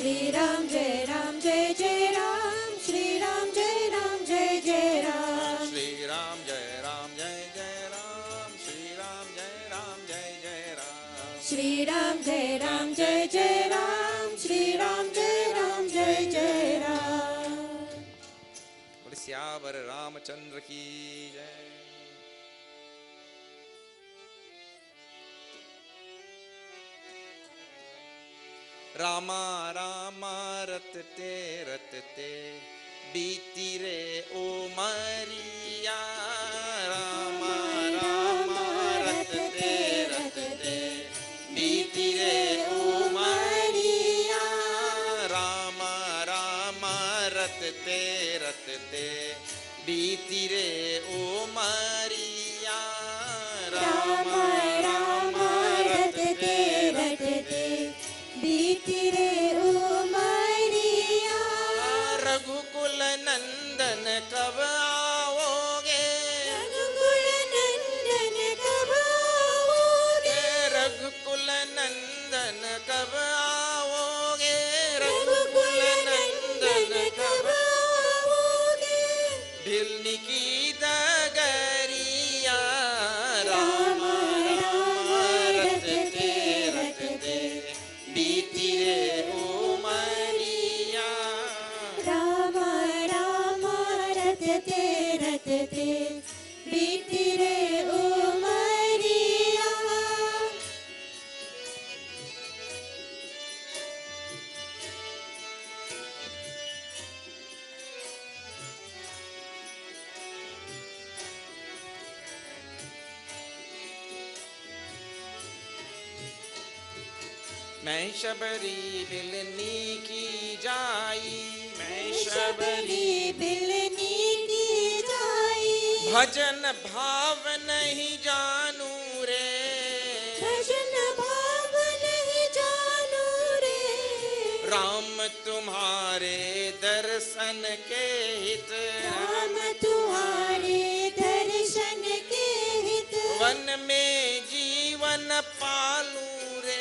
Shri Ram Jai Ram Jai Jai Ram Shri Ram Jai Ram Jai Jai Ram Shri Ram Jai Ram Jai Jai Ram Shri Ram Jai Ram Jai Jai Ram Shri Ram Jai Ram Jai Jai Ram Shri Ram Jai Ram Jai Jai Ram बोले सियावर रामचंद्र की जय। रामा रामा रटते रटते बीती रे उमरिया रामा रामा रटते रटते बीती रे उमरिया रामा रामा रटते रटते बीती रे उमरिया रामा रामा रटते रटते बीती रे उमरिया रघुकुल नंदन कब आओगे रघुकुल नंदन कब आओगे रघुकुल नंदन कब आओगे रघुकुल नंदन कब आओगे भिलनी की डगरिया रामा रामा रटते रटते बीती रे उमरिया रामा रामा रटते रटते बीती रे उमरिया मैं शबरी बिलनी की जाई मैं शबरी बिलनी की जाई भजन भाव नहीं जानू रे भजन भाव नहीं जानू रे राम तुम्हारे दर्शन के हित राम तुम्हारे दर्शन के हित वन में जीवन पालू रे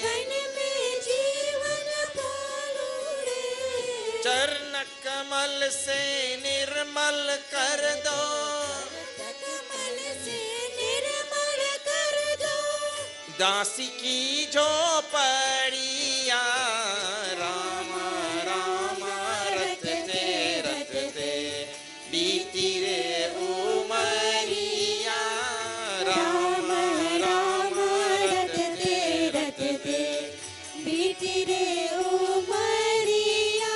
वन में जीवन पालू रे चरण कमल से निर्मल कर दो कमल से निर्मल कर दो दासी की झोपड़िया राम राम रटते रटते बीती रे उमरिया राम राम रटते रटते बीती रे उमरिया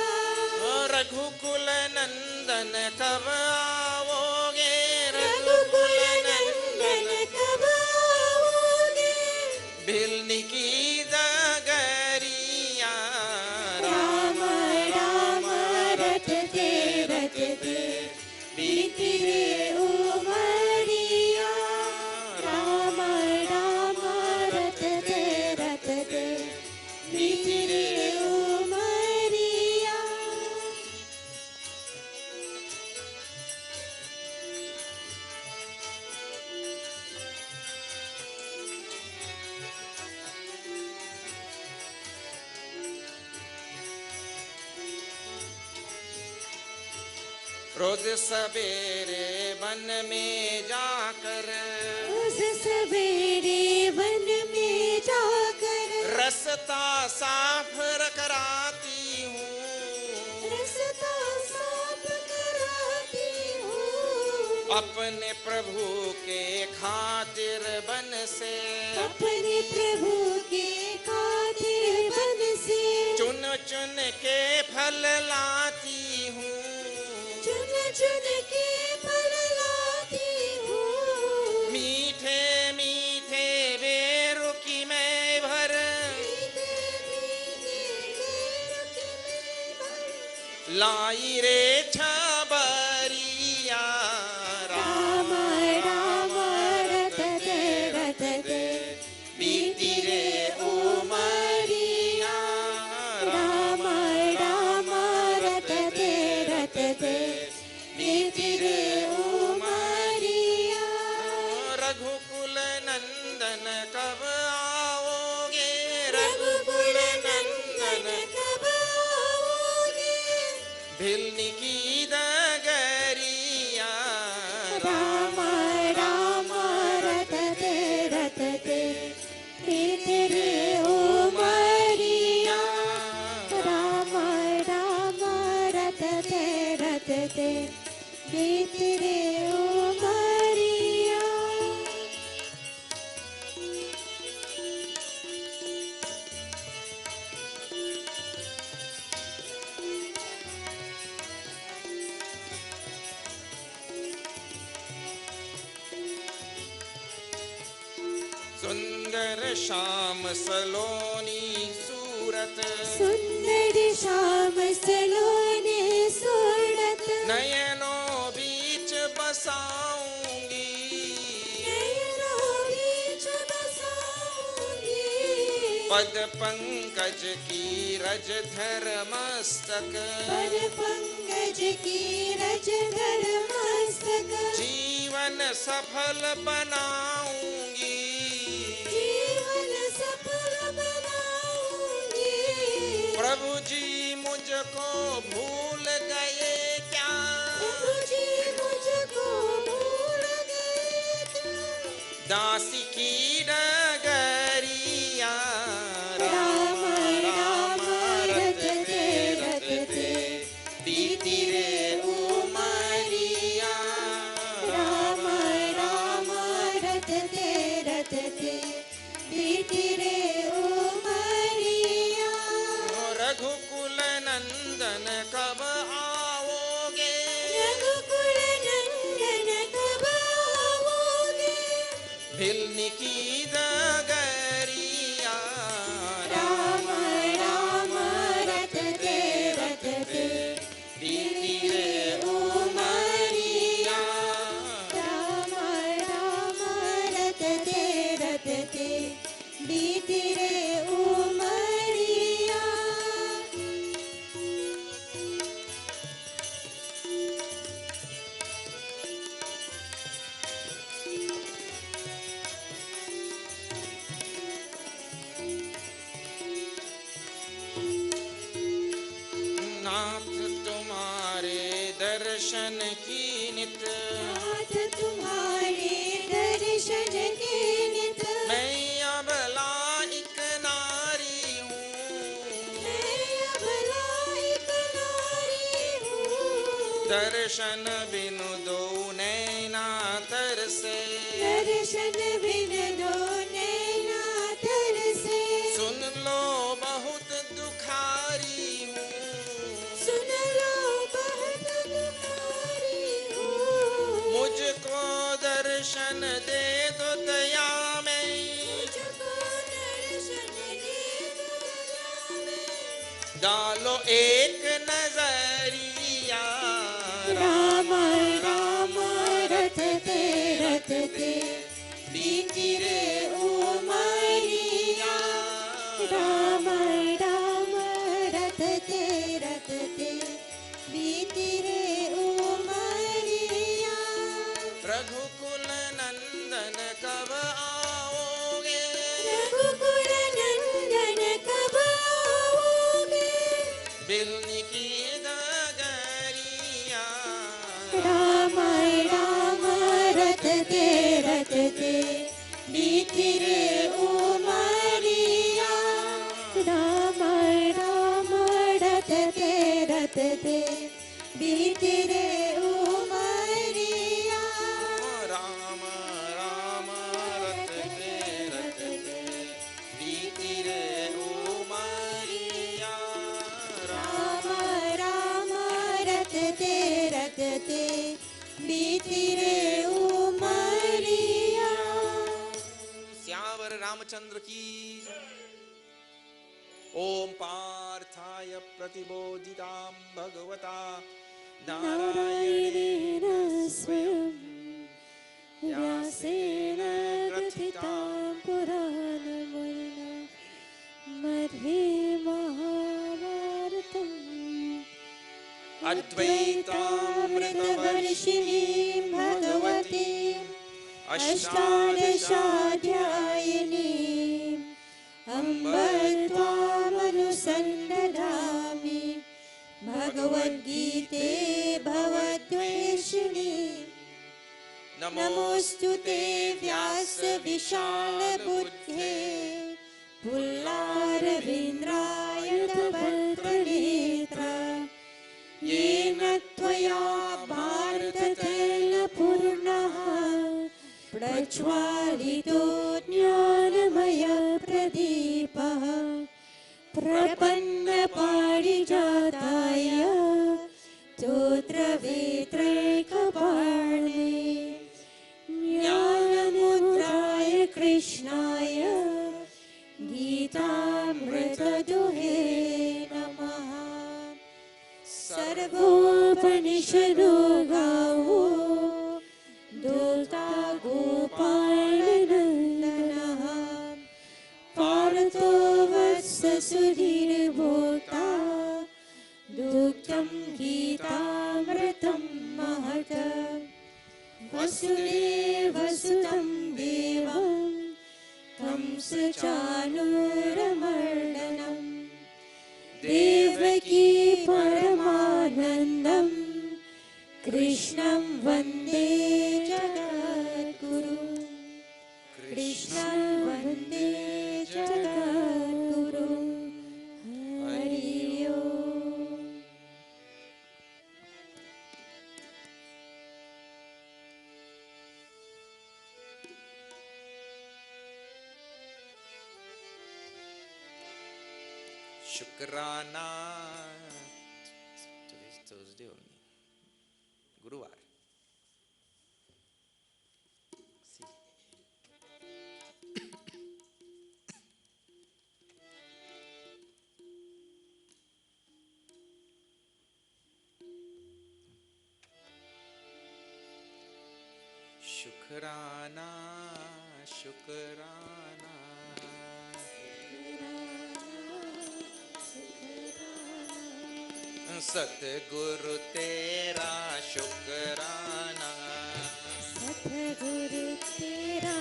रघुकुल नंदन कब आओगे रघुकुल नंदन कब आओगे भिलनी की डगरिया राम राम रटते रटते बीती रे उमरिया राम राम रटते रटते बीती रे उमरिया रोज सवेरे वन में जाकर उस सवेरे वन में जाकर रास्ता साफ कराती हूँ रास्ता साफ कराती हूँ अपने प्रभु के खातिर बन से अपने प्रभु के खातिर बन से चुन चुन के फल लाती हूँ चुन चुन के फल लाती हूँ मीठे मीठे बेरों की मैं भर लाई रे छबरिया राम राम रटते रटते बीती रे उमरिया राम राम रटते रटते बीती रे उमरिया रघुकुल नंदन कब आओगे रघुकुल नंदन कब भिलनी की डगरिया राम राम रटते रटते बीती रे उमरिया राम राम रटते रटते बीती रे उमरिया सुंदर श्याम सलोनी सूरत सुंदर श्याम सलोने सूरत नयनों बीच बसाऊंगी नैनों बीच बसाऊंगी पद पंकज की रज धर मस्तक पर पंकज की रज धर मस्तक जीवन सफल बनाऊंगी जीवन सफल बनाऊंगी प्रभु जी मुझको भूल गए क्या प्रभु जी मुझको भूल गए क्या दासी की डगरिया राम राम रटते रटते बीती रे उमरिया राम राम रटते रटते बीती रे उमरिया रघुकुल नंदन कब आओगे रघुकुल नंदन कब आओगे भिलनी की डगरिया राम राम रटते रटते बीती रे उमरिया राम राम रटते रटते बीती रे उमरिया नाथ तुम्हारे दर्शन की नित नाथ तुम्हारे दर्शन के नित मैं अबला एक नारी हूँ मैं अबला एक नारी हूँ दर्शन बिनु दो नैना तरसे दर्शन बिन दो नैना तरसे सुन लो बहुत दुखारी हूँ सुन लो बहुत दुखारी हूँ मुझको दर्शन दे दो दया में मुझको दर्शन दे दो दया में डालो एक नजरिया राम राम रटते रटते बीती रे उमरिया राम राम रटते रटते बीती रे उमरिया रघुकुल नंदन कब आओगे रघुकुल नंदन कब आओगे बिलनी की डगरिया राम राम रटते रटते बीती रे उमरिया राम राम रटते रटते बीती रे उमरिया राम राम रटते रटते बीती रे उमरिया राम राम रटते रटते बीती रे उमरिया श्यावर रामचंद्र की ओम पार्थाय प्रतिबोधितां भगवता नारायणेन स्वयं व्यासेन ग्रथितां पुराणमुनिना मध्ये महाभारतम् अद्वैतामृतवर्षिणीं भगवतीम् अष्टादशाध्यायिनीम् अम्ब त्वामनुसन्दधामि भगवद्गीता नमोऽस्तु ते व्यास विशाल बुद्धे पुल्लारविन्द्राय तवक्त्रनेत्र येन त्वया भारततैलपूर्णः प्रज्वालितो ज्ञानमयप्रदीपः प्रपन्नपारिजाताय स्तोत्रवेत्रैकपाणे ज्ञानमुद्राय कृष्णाय गीतामृतदुहे नमः। सर्वोपनिषदो गावो दोता गोपालनन्दनः पार्थो वत्स सुधीर्भोक्ता दुग्धं गीतामृतं महत् वसुदेवसुतं देवं कंसचाणूरमर्दनं देवकी परमानन्दं कृष्णं वन्दे जगद्गुरुं कृष्णं वन्दे जगद्गुरुं हरि ओम्। शुक्राना today's Thursday only. Guruvar. See. Shukrana, Shukrana. सतगुरु तेरा शुक्राना सतगुरु तेरा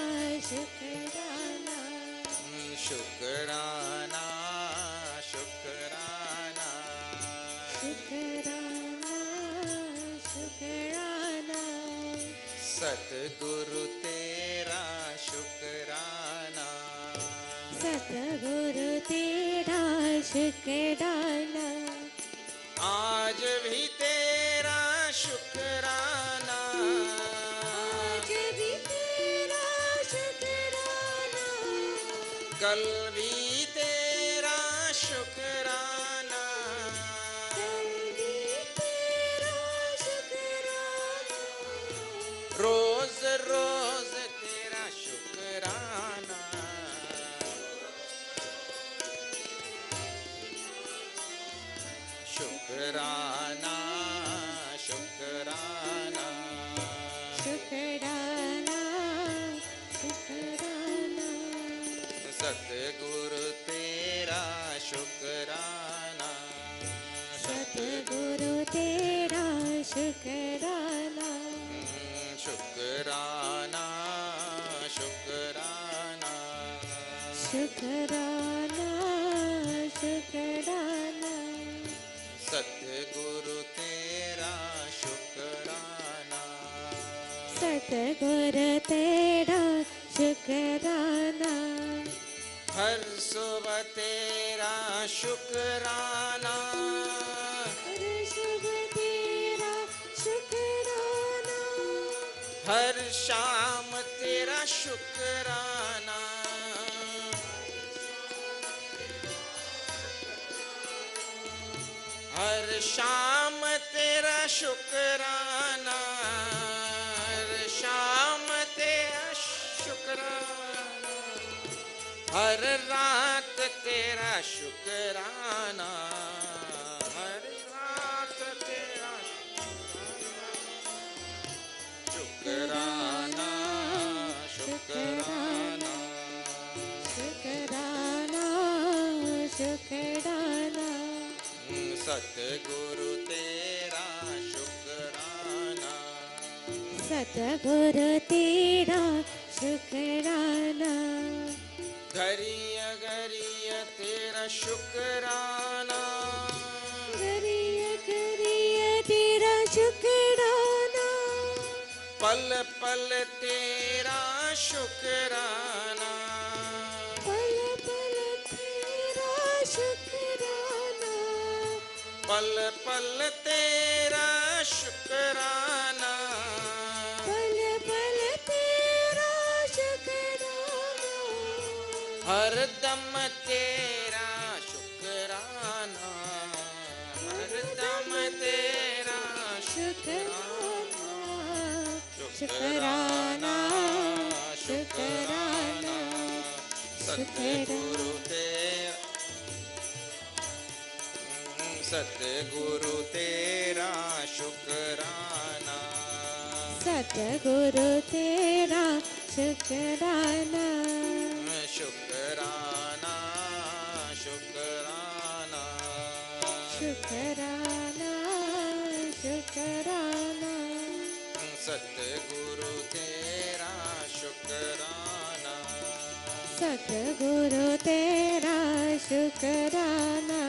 शुक्राना शुक्राना शुक्राना शुक्राना शुक्राना सतगुरु तेरा शुक्राना सतगुरु तेरा शुक्राना आज भी तेरा शुक्राना आज भी तेरा शुक्राना कल भी तेरा शुक्राना कल भी तेरा शुक्राना रोज रोज तेरा शुक्राना शुक्राना शुक्राना शुक्राना शुक्राना सतगुरु तेरा शुक्राना सतगुरु तेरा शुक्राना शुक्राना शुक्राना शुक्राना शुक्राना सतगुरु तेरा शुक्राना सतगुरु तेरा शुक्राना हर सुबह तेरा शुक्राना हर सुबह तेरा शुक्राना हर शाम तेरा शुक्राना हर शाम तेरा शुक्राना हर शाम तेरा शुक्राना हर रात तेरा शुक्राना हर रात तेरा शुक्राना शुक्राना शुक्राना शुक्राना सतगुरु तेरा शुक्राना सतगुरु तेरा शुक्राना घरिया घरिया तेरा शुक्राना करिया करिया तेरा शुक्राना पल पल तेरा शुक्राना, पल पल तेरा शुक्राना, पल पल तेरा शुक्राना, पल पल तेरा शुक्राना, हर दम तेरा शुक्राना, हर दम तेरा शुक्राना, शुक्राना, शुक्राना, सतगुरु तेरा, सतगुरु तेरा शुक्राना, सतगुरु तेरा शुक्राना, शुक्राना, शुक्राना, शुक्राना, शुक्राना, सतगुरु तेरा शुक्राना, सतगुरु तेरा शुक्राना,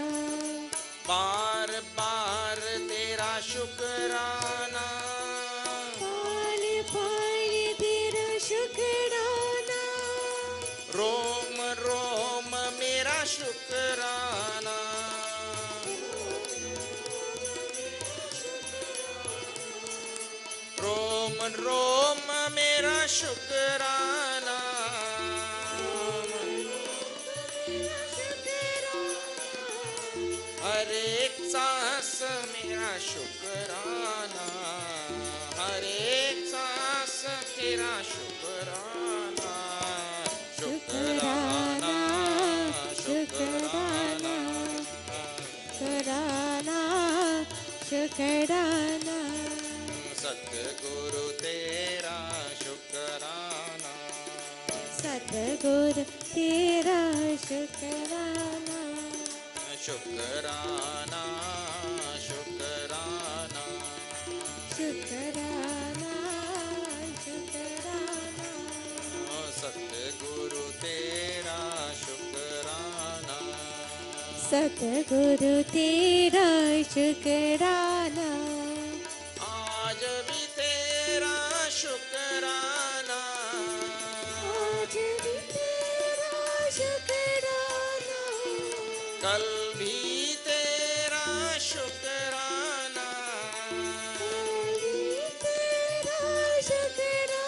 बार बार तेरा शुक्राना, पाल पाल तेरा शुक्राना, रोम रोम मेरा शुक्राना, रोम रोम मेरा शुक्राना, हर एक सांस मेरा शुक्राना, हर एक सांस तेरा शुक्राना, शुक्राना, शुक्राना, शुक्राना, शुक्राना, सतगुरु तेरा शुक्राना, सतगुरु तेरा शुक्राना, शुक्राना, शुक्राना, शुक्राना, शुक्राना, सतगुरु तेरा शुक्राना, सतगुरु तेरा शुक्राना, आज भी तेरा शुक्राना, आज भी तेरा शुक्राना, कल भी तेरा शुक्राना, कल भी तेरा शुक्राना,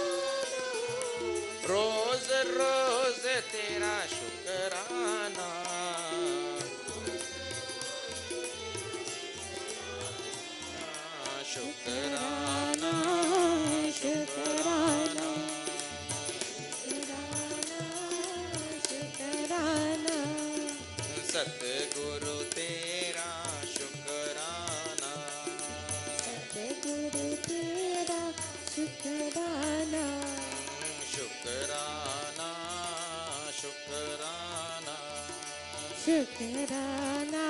रोज रोज तेरा शुक्राना, शुक्राना, शुक्राना, शुक्राना, सतगुरु तेरा शुक्राना, सतगुरु तेरा शुक्राना, शुक्राना, शुक्राना, शुक्राना,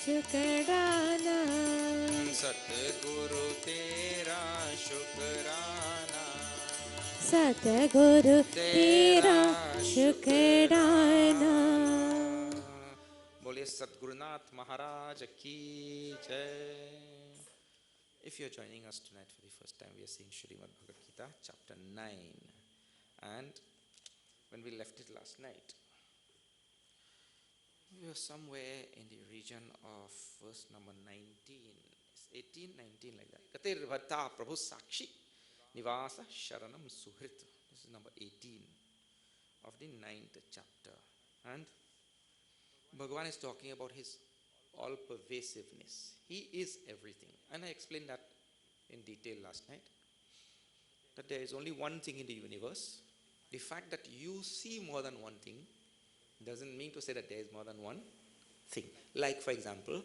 शुक्राना, सतगुरु तेरा शुक्राना, सतगुरु तेरा शुक्राना। बोलिए सतगुरुनाथ महाराज की जय. If you are joining us tonight for the first time, we are seeing Srimad Bhagavad Gita, chapter 9. And when we left it last night, we were somewhere in the region of verse number 19. It's 18, 19 like that. Gatir Vata Prabhu Sakshi Nivasa Sharanam Suhrit. This is number 18 of the 9th chapter. And Bhagavan is talking about his all-pervasiveness. He is everything. And I explained that in detail last night. That there is only one thing in the universe. The fact that you see more than one thing doesn't mean to say that there is more than one thing. Like, for example,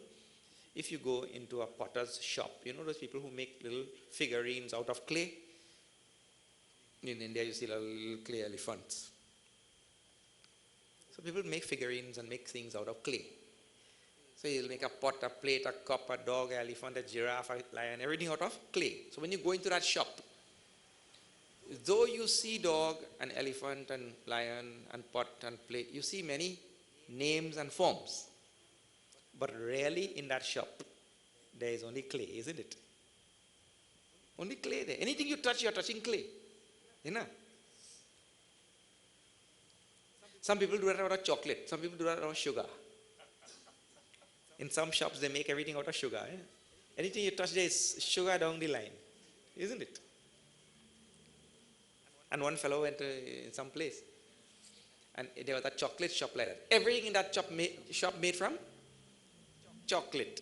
if you go into a potter's shop, you know those people who make little figurines out of clay? In India, you see little clay elephants. So people make figurines and make things out of clay. So you'll make a pot, a plate, a cup, a dog, an elephant, a giraffe, a lion, everything out of clay. So when you go into that shop, though you see dog and elephant and lion and pot and plate, you see many names and forms. But really in that shop, there is only clay, isn't it? Only clay there. Anything you touch, you are touching clay. You know? Some people do that out of chocolate. Some people do that out of sugar. In some shops, they make everything out of sugar. Eh? Anything you touch, there is sugar down the line. Isn't it? And one fellow went in some place. And there was a chocolate shop like that. Everything in that shop made from chocolate.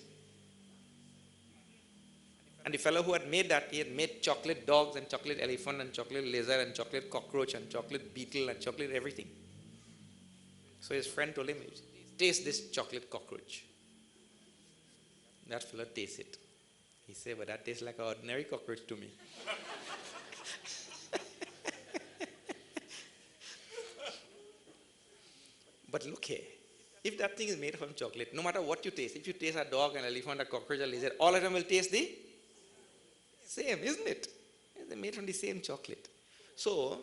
And the fellow who had made that, he had made chocolate dogs and chocolate elephant and chocolate lizard and chocolate cockroach and chocolate beetle and chocolate everything. So his friend told him, taste this chocolate cockroach. That fellow tastes it. He said, but that tastes like an ordinary cockroach to me. But look here, if that thing is made from chocolate, no matter what you taste, if you taste a dog, an elephant, a cockroach, a lizard, all of them will taste the same, isn't it? They're made from the same chocolate. So,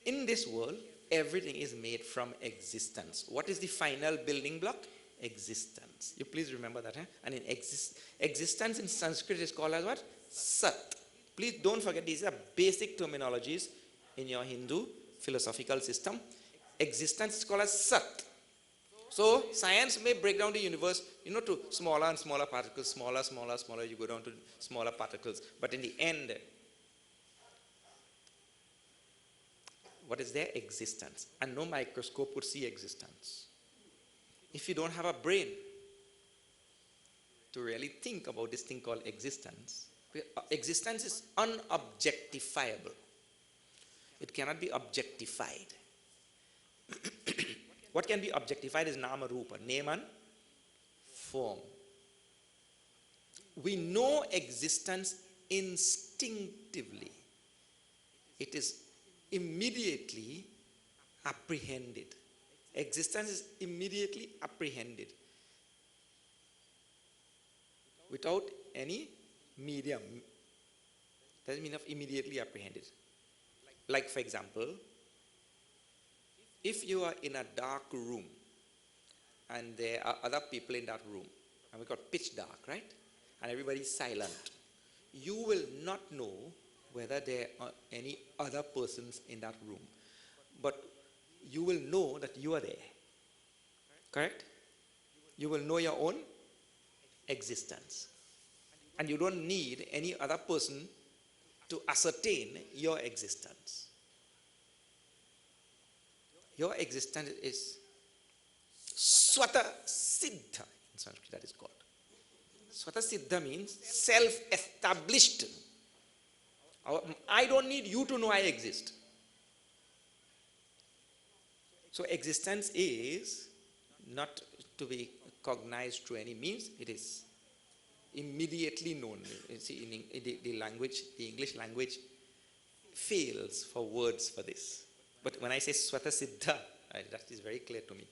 in this world, everything is made from existence. What is the final building block? Existence. You please remember that. Huh? And in existence in Sanskrit is called as what? Sat. Please don't forget, these are basic terminologies in your Hindu philosophical system. Existence is called as Sat. So science may break down the universe, to smaller and smaller particles, smaller, you go down to smaller particles. But in the end, what is their existence? And no microscope would see existence. If you don't have a brain to really think about this thing called existence, existence is unobjectifiable. It cannot be objectified. What can be objectified is nama rupa, name and form. We know existence instinctively. It is immediately apprehended. Existence is immediately apprehended without any medium. Doesn't mean of immediately apprehended. Like for example, if you are in a dark room and there are other people in that room, and we got pitch dark, right? And everybody is silent, you will not know whether there are any other persons in that room. But you will know that you are there. Correct? You will know your own existence. And you don't need any other person to ascertain your existence. Your existence is Swata Siddha in Sanskrit, that is called. Swata Siddha means self-established. I don't need you to know I exist. So existence is not to be cognized through any means. It is immediately known. You see, in the language, the English language fails for words for this. But when I say Swata Siddha, that is very clear to me.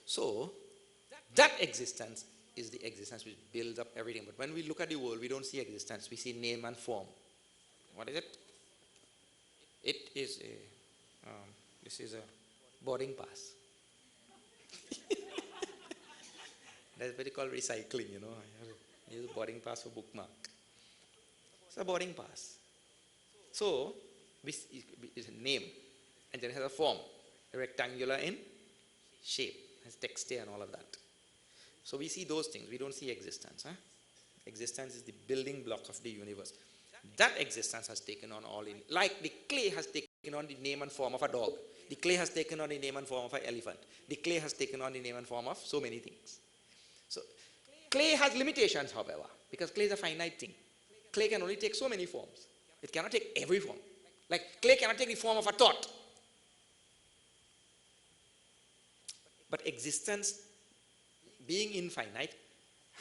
So, that existence is the existence which builds up everything. But when we look at the world, we don't see existence. We see name and form. What is it? It is a, this is a boarding pass. That's what they call recycling, I use a boarding pass for bookmark. It's a boarding pass. So, it's a name, and then it has a form, rectangular in shape, has texture and all of that. So we see those things, we don't see existence. Huh? Existence is the building block of the universe. That existence has taken on all in, like the clay has taken on the name and form of a dog. The clay has taken on the name and form of an elephant. The clay has taken on the name and form of so many things. So, clay has limitations, however, because clay is a finite thing. Clay can only take so many forms. It cannot take every form. Like clay cannot take the form of a thought. But existence, being infinite,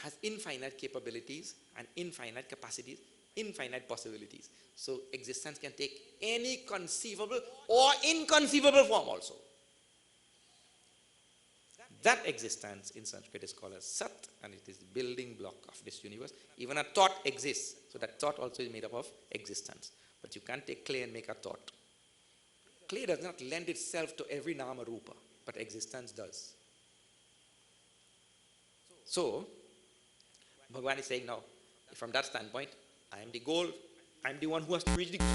has infinite capabilities and infinite capacities, infinite possibilities. So existence can take any conceivable or inconceivable form also. That existence in Sanskrit is called as Sat, and it is the building block of this universe. Even a thought exists, so that thought also is made up of existence. But you can't take clay and make a thought. Clay does not lend itself to every nama rupa, but existence does. So, Bhagavan is saying now, from that standpoint, I am the goal, I am the one who has to reach the goal.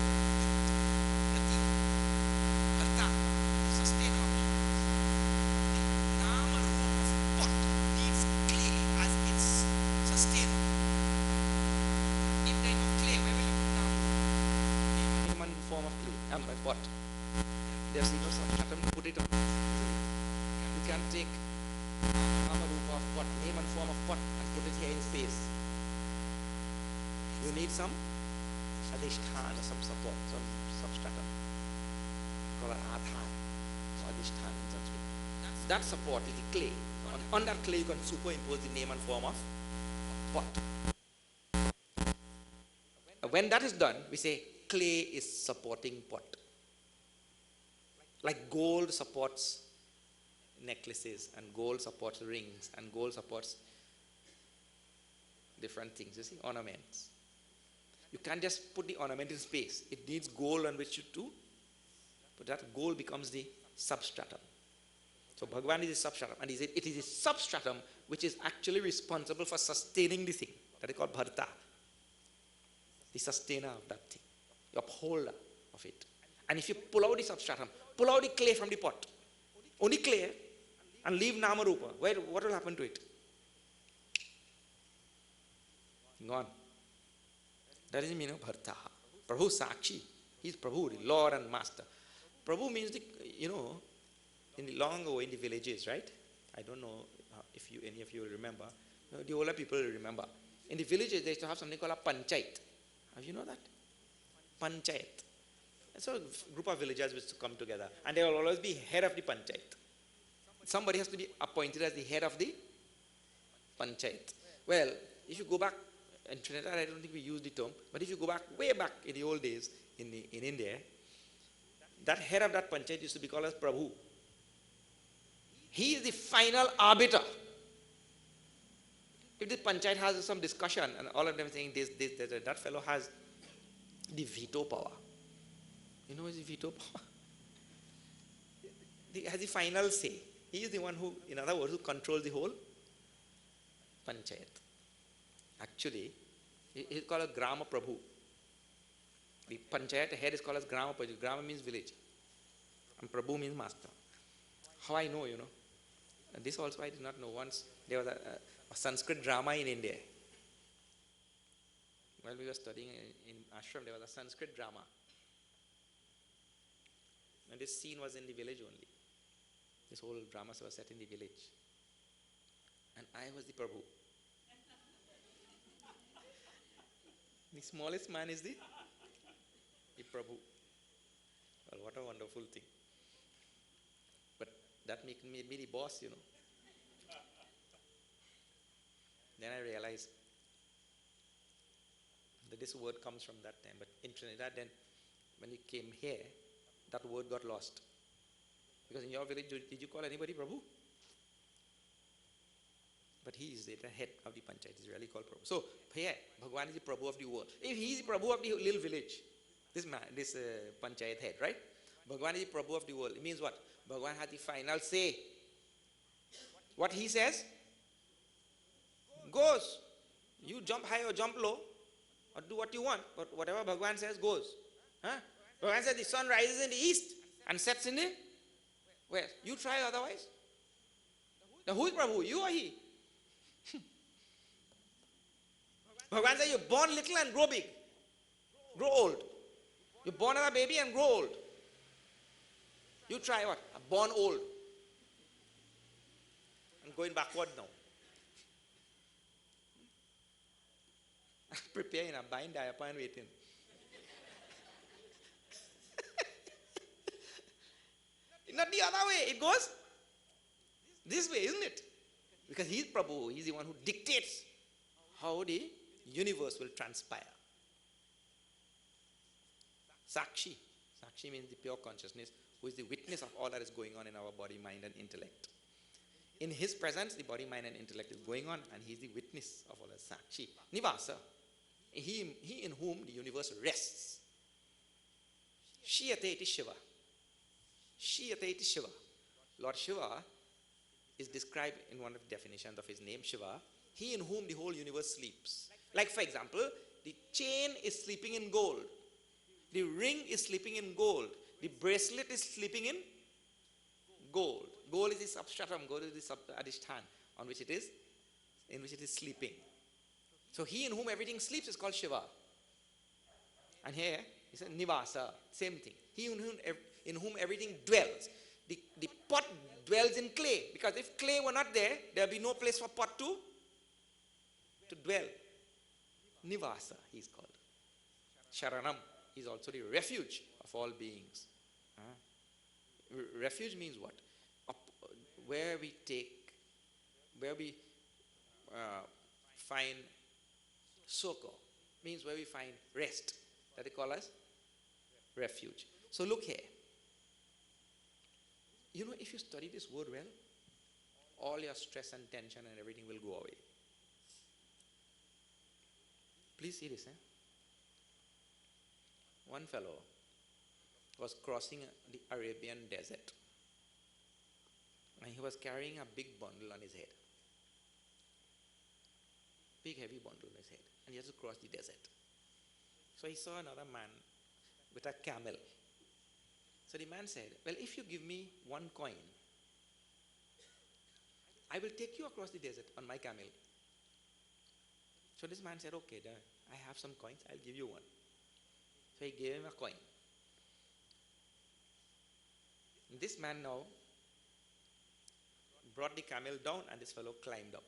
Pot. There's no substratum to put it on. You can't take nama rupa of pot, name and form of pot, and put it here in space. You need some adhisthana, some support, some substratum. Called adhar, or adhisthana in Sanskrit. That support is the clay. On that clay you can superimpose the name and form of pot. When that is done, we say clay is supporting pot. Like gold supports necklaces, and gold supports rings, and gold supports different things, you see, ornaments. You can't just put the ornament in space. It needs gold on which to put that. Gold becomes the substratum. So Bhagavan is the substratum, and it is a substratum which is actually responsible for sustaining the thing. That is called bharta. The sustainer of that thing, the upholder of it. And if you pull out the substratum, pull out the clay from the pot, only clay, and leave nama rupa, what will happen to it? Gone. That is the meaning of bharta. Prabhu Sakshi. He is Prabhu, the Lord and Master. Prabhu means in the long ago in the villages, right? I don't know if any of you will remember. The older people will remember. In the villages, they used to have something called a panchayat. Have you know that? Panchayat. And so a group of villagers used to come together, and there will always be head of the panchayat. Somebody has to be appointed as the head of the panchayat. Well, if you go back in Trinidad, I don't think we use the term, but if you go back way back in the old days in India, that head of that panchayat used to be called as Prabhu. He is the final arbiter. If the panchayat has some discussion and all of them saying this, that fellow has the veto power. You know what is the veto power? He has the final say. He is the one who, in other words, who controls the whole panchayat. Actually, he is called a Grama Prabhu. The panchayat head is called as Grama Prabhu. Grama means village, and Prabhu means master. How I know, and this also I did not know. Once there was a Sanskrit drama in India. While we were studying in ashram, there was a Sanskrit drama. And this scene was in the village only. This whole drama was set in the village. And I was the Prabhu. The smallest man is the Prabhu. Well, what a wonderful thing. But that made me the boss, Then I realized that this word comes from that time. But in Trinidad, then, when we came here, that word got lost. Because in your village, did you call anybody Prabhu? But he is the head of the panchayat. He's really called Prabhu. So here, Bhagavan is the Prabhu of the world. If he is the Prabhu of the little village, this panchayat head, right? Bhagavan is the Prabhu of the world. It means what? Bhagavan has the final say. What he says goes. You jump high or jump low, or do what you want, but whatever Bhagavan says goes. Bhagavan says the sun rises in the east and sets in the west. You try otherwise. Now who is Prabhu? You or he? Bhagavan says you're born little and grow big. Grow old. You're born as a baby and grow old. You try what? Born old. I'm going backward now. Preparing a buying diaper and waiting. Not the other way. It goes this way, isn't it? Because he's Prabhu. He's the one who dictates how the universe will transpire. Sakshi. Sakshi means the pure consciousness, who is the witness of all that is going on in our body, mind, and intellect. In his presence, the body, mind, and intellect is going on, and he is the witness of all that. Sakshi. Nivasa. He in whom the universe rests. Shiyate iti Shiva. Shiyate iti Shiva. Lord Shiva is described in one of the definitions of his name, Shiva, He in whom the whole universe sleeps. Like for example, the chain is sleeping in gold. The ring is sleeping in gold. The bracelet is sleeping in gold. Gold is the substratum, gold is the sub-adhishthan on which it is, in which it is sleeping. So he in whom everything sleeps is called Shiva. And here, he said Nivasa, same thing. He in whom everything dwells. The pot dwells in clay, because if clay were not there, there would be no place for pot to dwell. Nivasa, he is called. Sharanam is also the refuge of all beings. Refuge means what? Where we find succor, means where we find rest. That they call us refuge. So look here. You know, if you study this word well, all your stress and tension and everything will go away. Please see this. One fellow was crossing the Arabian desert, and he was carrying a big bundle on his head. Big heavy bundle on his head, and he had to cross the desert. So he saw another man with a camel. So the man said, well, if you give me 1 coin, I will take you across the desert on my camel. So this man said, okay, I have some coins, I'll give you 1. So he gave him a coin. And this man now brought the camel down, and this fellow climbed up.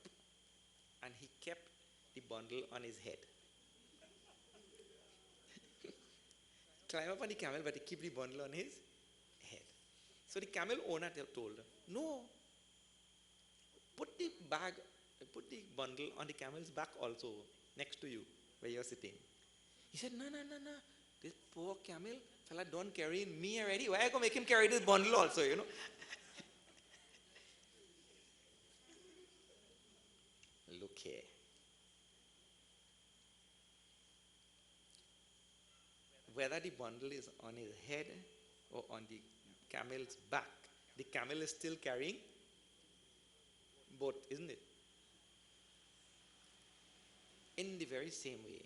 And he kept the bundle on his head. Climb up on the camel, but he keep the bundle on his head. So the camel owner told him, no, put the bundle on the camel's back also, next to you, where you're sitting. He said, no. This poor camel, fella don't carry me already. Why I go make him carry this bundle also, you know? Look here. Whether the bundle is on his head or on the camel's back, the camel is still carrying both, isn't it? In the very same way,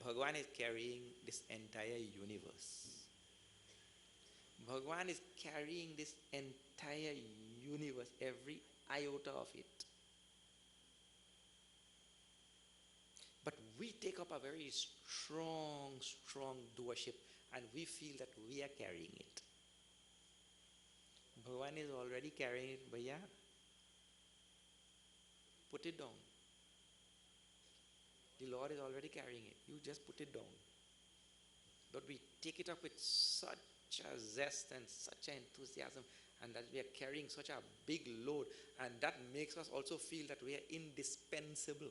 Bhagwan is carrying this entire universe. Bhagwan is carrying this entire universe, every iota of it. But we take up a very strong doership, and we feel that we are carrying it. Bhagwan is already carrying it, Bhaiya. Put it down. The Lord is already carrying it. You just put it down. But we take it up with such a zest and such an enthusiasm, and that we are carrying such a big load, and that makes us also feel that we are indispensable.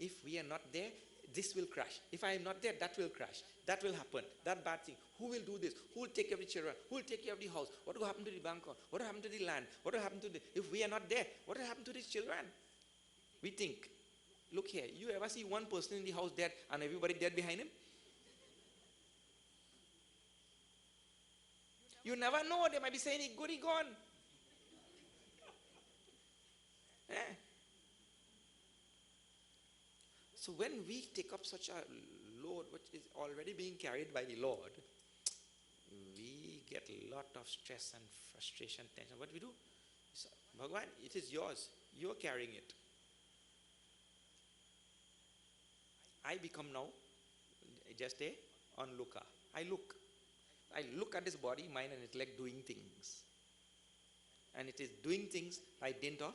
If we are not there, this will crash. If I am not there, that will crash. That will happen. That bad thing. Who will do this? Who will take care of the children? Who will take care of the house? What will happen to the bank account? What will happen to the land? What will happen to the... If we are not there, what will happen to these children? We think. Look here. You ever see one person in the house dead and everybody dead behind him? You never know. They might be saying, good, he gone. So when we take up such a load which is already being carried by the Lord, we get a lot of stress and frustration, tension. What we do? So, Bhagwan, it is yours. You are carrying it. I become now just a onlooker. I look at this body, mind and intellect doing things. And it is doing things by dint of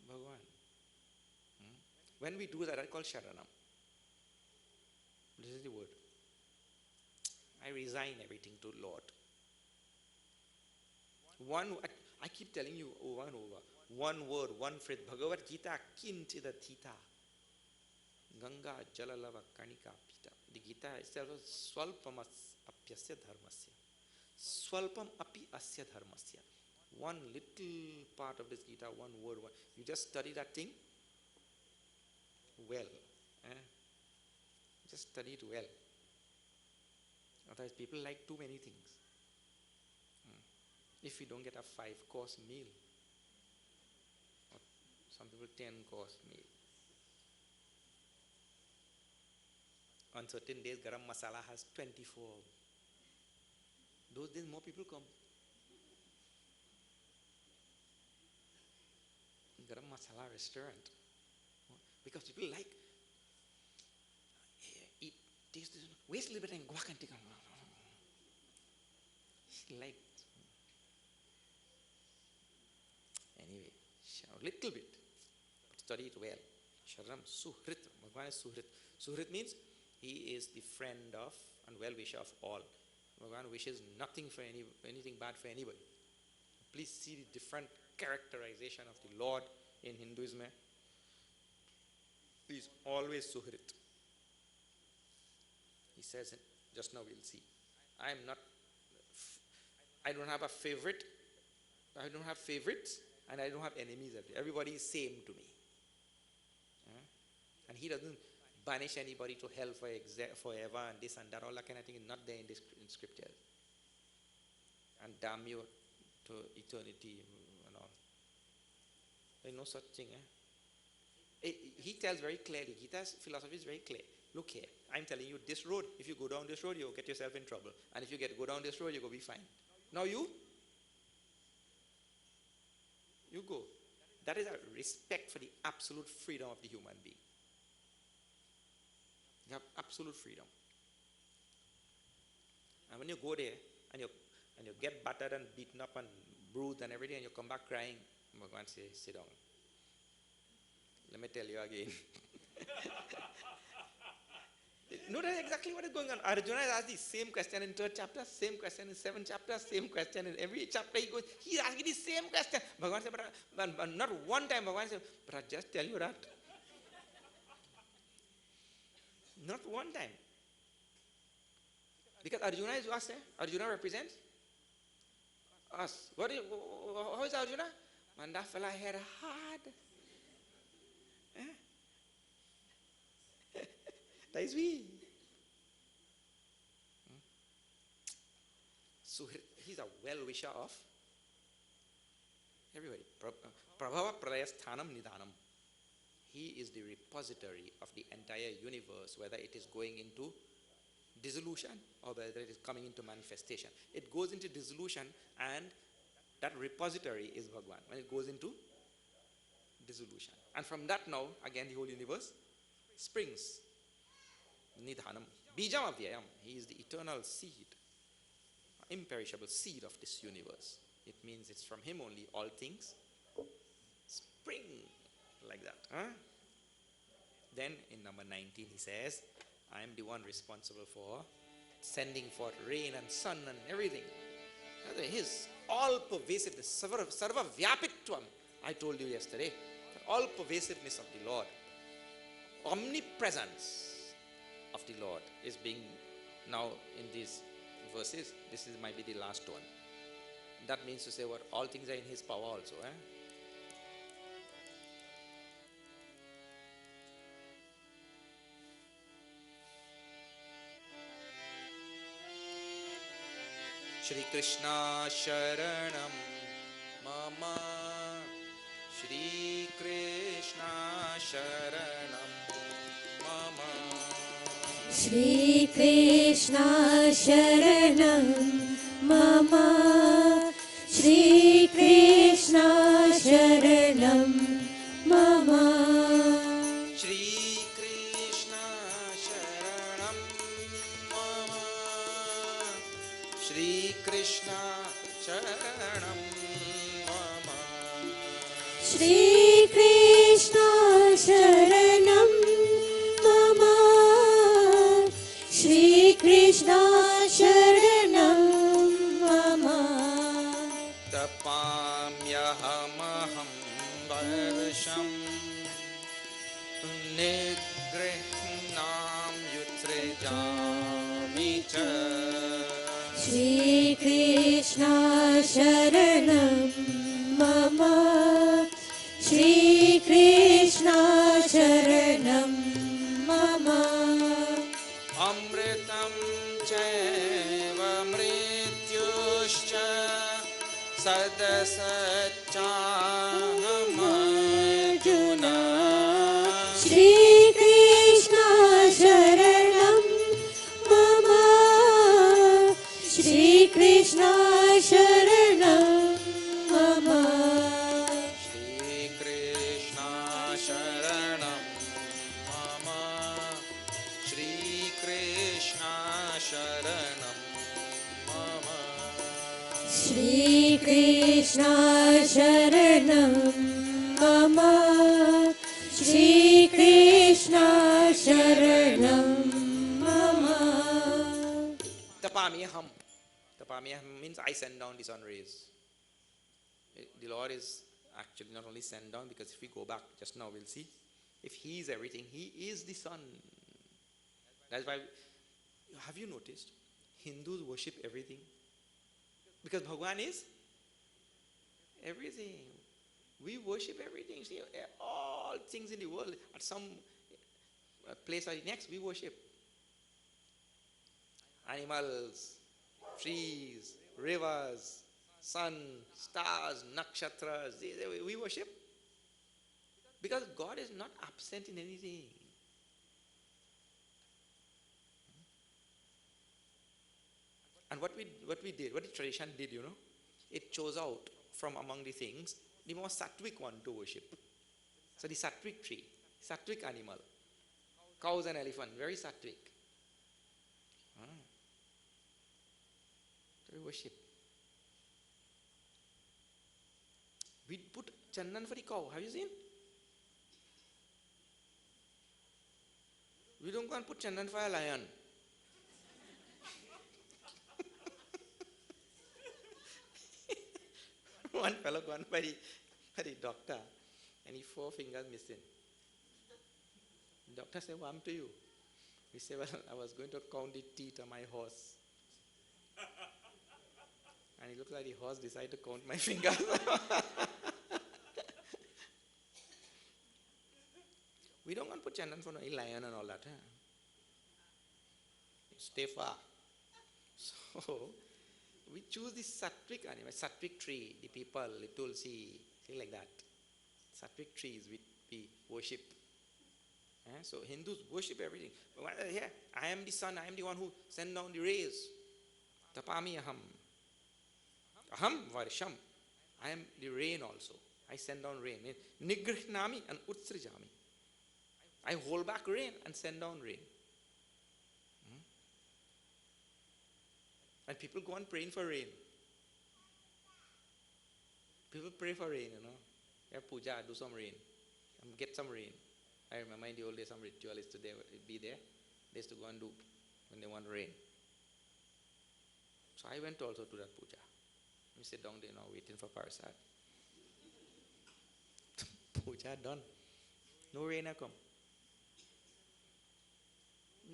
Bhagwan. When we do that, I call Sharanam. This is the word. I resign everything to Lord. I keep telling you over and over. One word, one phrase. Bhagavad Gītā kinchida thita. Ganga jalalava kanika pita. The Gītā itself is swalpam apyasya dharmasya. Swalpam api asya dharmasya. One little part of this Gītā, one word. You just study that thing well. Just study it well. Otherwise people like too many things. if we don't get a 5-course meal, or some people 10-course meal. On certain days, garam masala has 24. Those days, more people come. Garam masala restaurant. Because people like, eat, taste this, waste a little bit and guac and take a like. Anyway, a little bit, but study it well. Sharanam Suhrit. Bhagavan is Suhrit. Suhrit means he is the friend of and well-wisher of all. Bhagavan wishes nothing for anything bad for anybody. Please see the different characterization of the Lord in Hinduism. Please, always Suhrit. He says, just now we'll see. I don't have a favorite. I don't have favorites, and I don't have enemies. Everybody is same to me. And he doesn't banish anybody to hell forever and this and that. All that kind of thing is not there in scripture. And damn you to eternity and all. There is no such thing. He tells very clearly. Gītā's philosophy is very clear. Look here, I'm telling you this road. If you go down this road, you'll get yourself in trouble. And if you go down this road, you're going to be fine. Now you go. That is a respect for the absolute freedom of the human being. You have absolute freedom. And when you go there and you get battered and beaten up and bruised and everything, and you come back crying, Bhagavan says, sit down. Let me tell you again. No, that's exactly what is going on. Arjuna has asked the same question in 3rd chapter, same question in 7th chapter, same question in every chapter he's asking the same question. Bhagavan said, but not one time Bhagavan said, but I just tell you that. Not one time. Because Arjuna is us. Arjuna represents us. How is Arjuna? Man, that fella had hard. That is we. So he's a well-wisher of everybody. Prabhava Pralayasthanam Nidhanam. He is the repository of the entire universe, whether it is going into dissolution or whether it is coming into manifestation. It goes into dissolution, and that repository is Bhagavan when it goes into dissolution. And from that now, again, the whole universe springs. Nidhanam. Bijam avyayam. He is the eternal seed, imperishable seed of this universe. It means it's from him only all things spring like that. Then in number 19 he says, I am the one responsible for sending forth rain and sun and everything. His all-pervasiveness, sarva vyapitvam, I told you yesterday, the all-pervasiveness of the Lord, omnipresence of the Lord is being now in these verses. This might be the last one. That means to say what? All things are in his power also. Shri Krishna Sharanam Mama, Shri Krishna Sharanam Mama, Shri Krishna Sharanam Mama, Shri Krishna Sharanam Mama, Shri Krishna Sharanam Mama, Shri Krishna Sharanam Mama, Shri Krishna Sharanam Mama, Shri Krishna Sharanam Mama, Tapamyahamaham varsham Nigrihnam yutrejami cha. Shri Krishna Sharanam Mama, Shri Krishna Sharanam Mama, Amritam chaiva mrityuscha Shri Krishna Sharanam Mama. Shri Krishna Sharanam Mama. Shri Krishna Sharanam Mama. Shri Krishna Sharanam Mama. Shri Krishna Sharanam Mama. Shri Krishna Sharanam Mama. Tapamiyaham. Tapamiyaham means I send down the sun rays. The Lord is actually not only sent down, because if we go back just now, we'll see. If He is everything, He is the sun. That's why, have you noticed? Hindus worship everything. Because Bhagwan is everything. We worship everything. See, all things in the world, at some place or the next, we worship. Animals, trees, rivers, sun, stars, nakshatras, we worship. Because God is not absent in anything. And what the tradition did, it chose out from among the things the more sattvic one to worship. So the sattvic tree, sattvic animal, cows and elephant, very sattvic. So we worship. We put chandan for the cow. Have you seen? We don't go and put chandan for a lion. One fellow gone by the doctor, and he 4 fingers missing. The doctor said, "What happened to you?" He said, "Well, I was going to count the teeth on my horse." And it looks like the horse decided to count my fingers. We don't want to put chandan for a lion and all that. Stay far. So, we choose the sattvic animal, sattvic tree, the people, the tulsi, things like that. Sattvic trees we worship. So Hindus worship everything. Here, I am the sun, I am the one who sends down the rays. Tapami aham. Aham varsham. I am the rain also. I send down rain. Nigrihnami and utsrijami. I hold back rain and send down rain. And people go on praying for rain. People pray for rain, Have puja, do some rain. Get some rain. I remember in the old days, some ritualists today would be there. They used to go and do when they want rain. So I went also to that puja. We sit down there now waiting for Parasad. Puja done. No rain had come.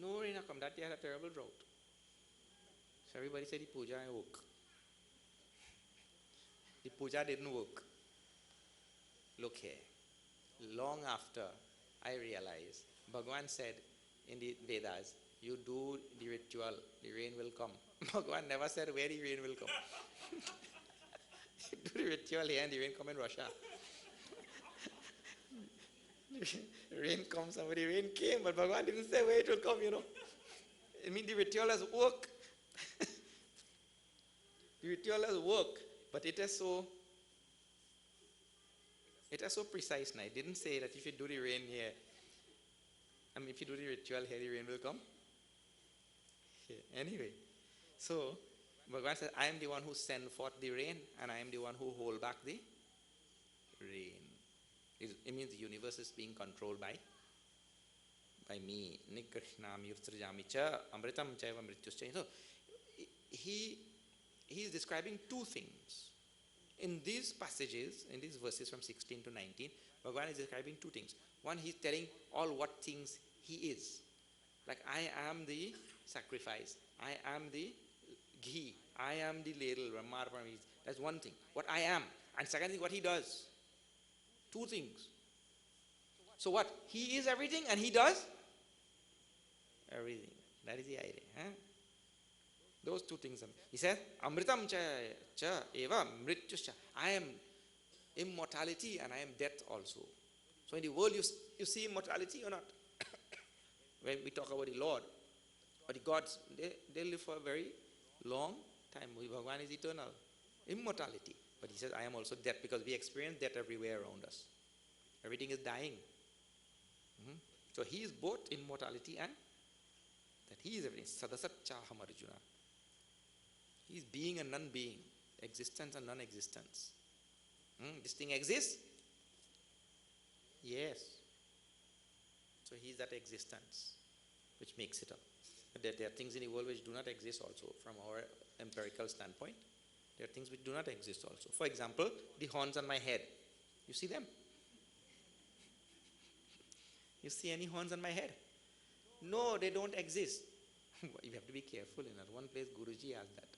No rain had come. That year had a terrible drought. So everybody said the puja work. The puja didn't work. Look here. Long after I realized, Bhagwan said in the Vedas, you do the ritual, the rain will come. Bhagwan never said where the rain will come. You do the ritual here and the rain come in Russia. Rain comes, and the rain came, but Bhagwan didn't say where it will come, I mean, the ritual has worked. The ritual has worked, but it is so precise now. It didn't say that if you do the rain here, if you do the ritual here, the rain will come. Anyway, so Bhagwan says, I am the one who send forth the rain, and I am the one who hold back the rain. It means the universe is being controlled by me. Nikrishnaam yutsrajami cha amritam chaiva mrityuscha. So he is describing 2 things. In these passages, in these verses from 16 to 19, Bhagwan is describing 2 things. One, he's telling all what things he is. Like, I am the sacrifice. I am the ghee. I am the ladle. That's one thing. What I am. And second thing, what he does. 2 things. So what? He is everything and he does everything. That is the idea. Those 2 things. He says, Amritam cha eva mrityuscha. I am immortality and I am death also. So in the world you see immortality or not? When we talk about the Lord or the gods, they live for a very long time. Bhagavan is eternal. Immortality. But he says, I am also death, because we experience death everywhere around us. Everything is dying. So he is both immortality and that he is everything. Sadasatchaham Arjuna. He is being and non-being. Existence and non-existence. This thing exists? Yes. So he is that existence which makes it up. But there are things in the world which do not exist also from our empirical standpoint. There are things which do not exist also. For example, the horns on my head. You see them? You see any horns on my head? No, they don't exist. You have to be careful. In one place, Guruji asked that.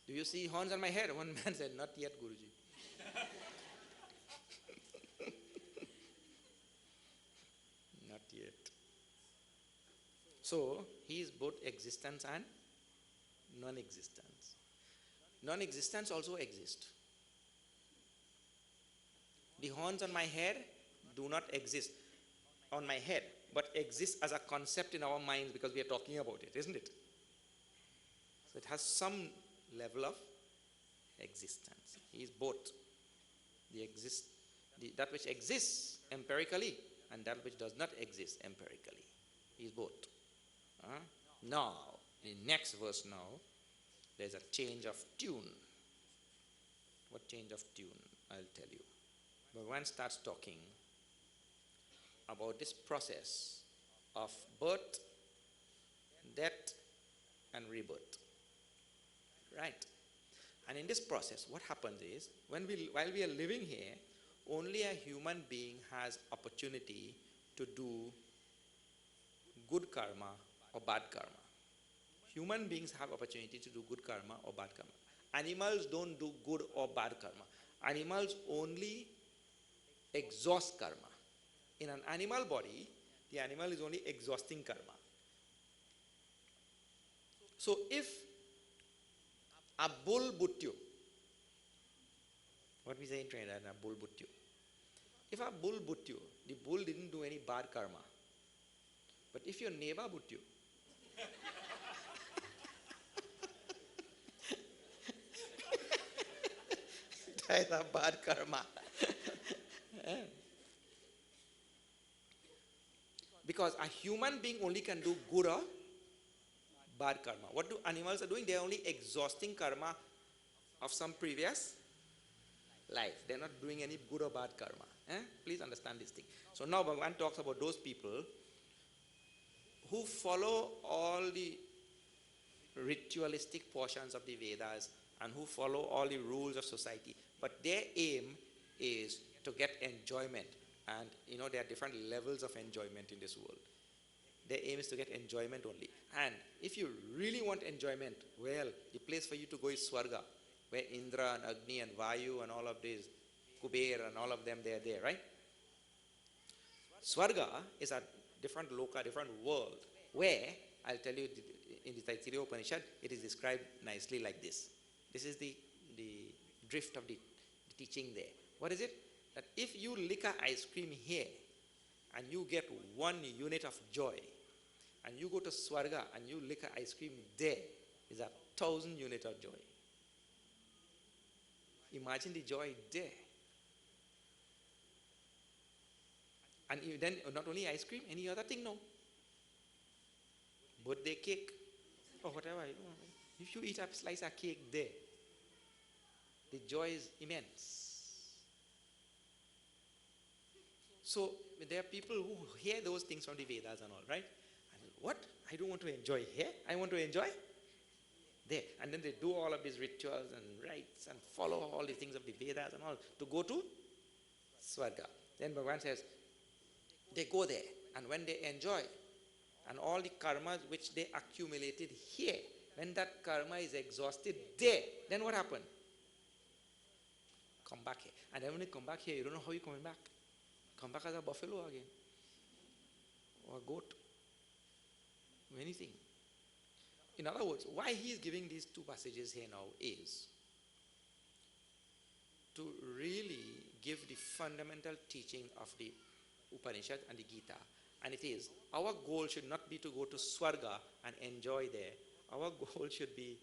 Do you see horns on my head? One man said, not yet, Guruji. Not yet. So, he is both existence and non-existence. Non-existence also exists. The horns on my head do not exist on my head, but exist as a concept in our minds because we are talking about it, isn't it? So it has some level of existence. He is both. That which exists empirically and that which does not exist empirically. He is both. Now, in the next verse now, there's a change of tune. What change of tune? I'll tell you. Bhagavan starts talking about this process of birth, death, and rebirth. Right? And in this process, what happens is, while we are living here, only a human being has opportunity to do good karma or bad karma. Human beings have opportunity to do good karma or bad karma. Animals don't do good or bad karma. Animals only exhaust karma. In an animal body, the animal is only exhausting karma. So if a bull buttu you, what we say in Trinidad, a bull buttu you. If a bull buttu you, the bull didn't do any bad karma. But if your neighbor buttu you, that is a bad karma. Because a human being only can do good or bad karma. What do animals are doing? They are only exhausting karma of some previous life. They are not doing any good or bad karma. Please understand this thing. So now Bhagavan talks about those people who follow all the ritualistic portions of the Vedas and who follow all the rules of society. But their aim is to get enjoyment. And there are different levels of enjoyment in this world. Their aim is to get enjoyment only. And if you really want enjoyment, well, the place for you to go is Swarga, where Indra and Agni and Vayu and all of these, Kuber and all of them, they are there, right? Swarga is a different loka, different world, where, I'll tell you, in the Taittiriya Upanishad, it is described nicely like this. This is the drift of the teaching there. What is it? That if you lick an ice cream here, and you get 1 unit of joy, and you go to Swarga and you lick an ice cream there, is 1,000 units of joy. Imagine the joy there. And then not only ice cream, any other thing, no. Birthday cake, or whatever. If you eat a slice of cake there, the joy is immense. So there are people who hear those things from the Vedas and all, right? And what? I don't want to enjoy here. I want to enjoy there. And then they do all of these rituals and rites and follow all the things of the Vedas and all to go to Swarga. Then Bhagavan says, they go there. And when they enjoy, and all the karmas which they accumulated here, when that karma is exhausted there, then what happened? Come back here. And then when you come back here, you don't know how you're coming back. Come back as a buffalo again, or a goat, anything. In other words, why he is giving these two passages here now is to really give the fundamental teaching of the Upanishad and the Gītā. And it is, our goal should not be to go to Swarga and enjoy there. Our goal should be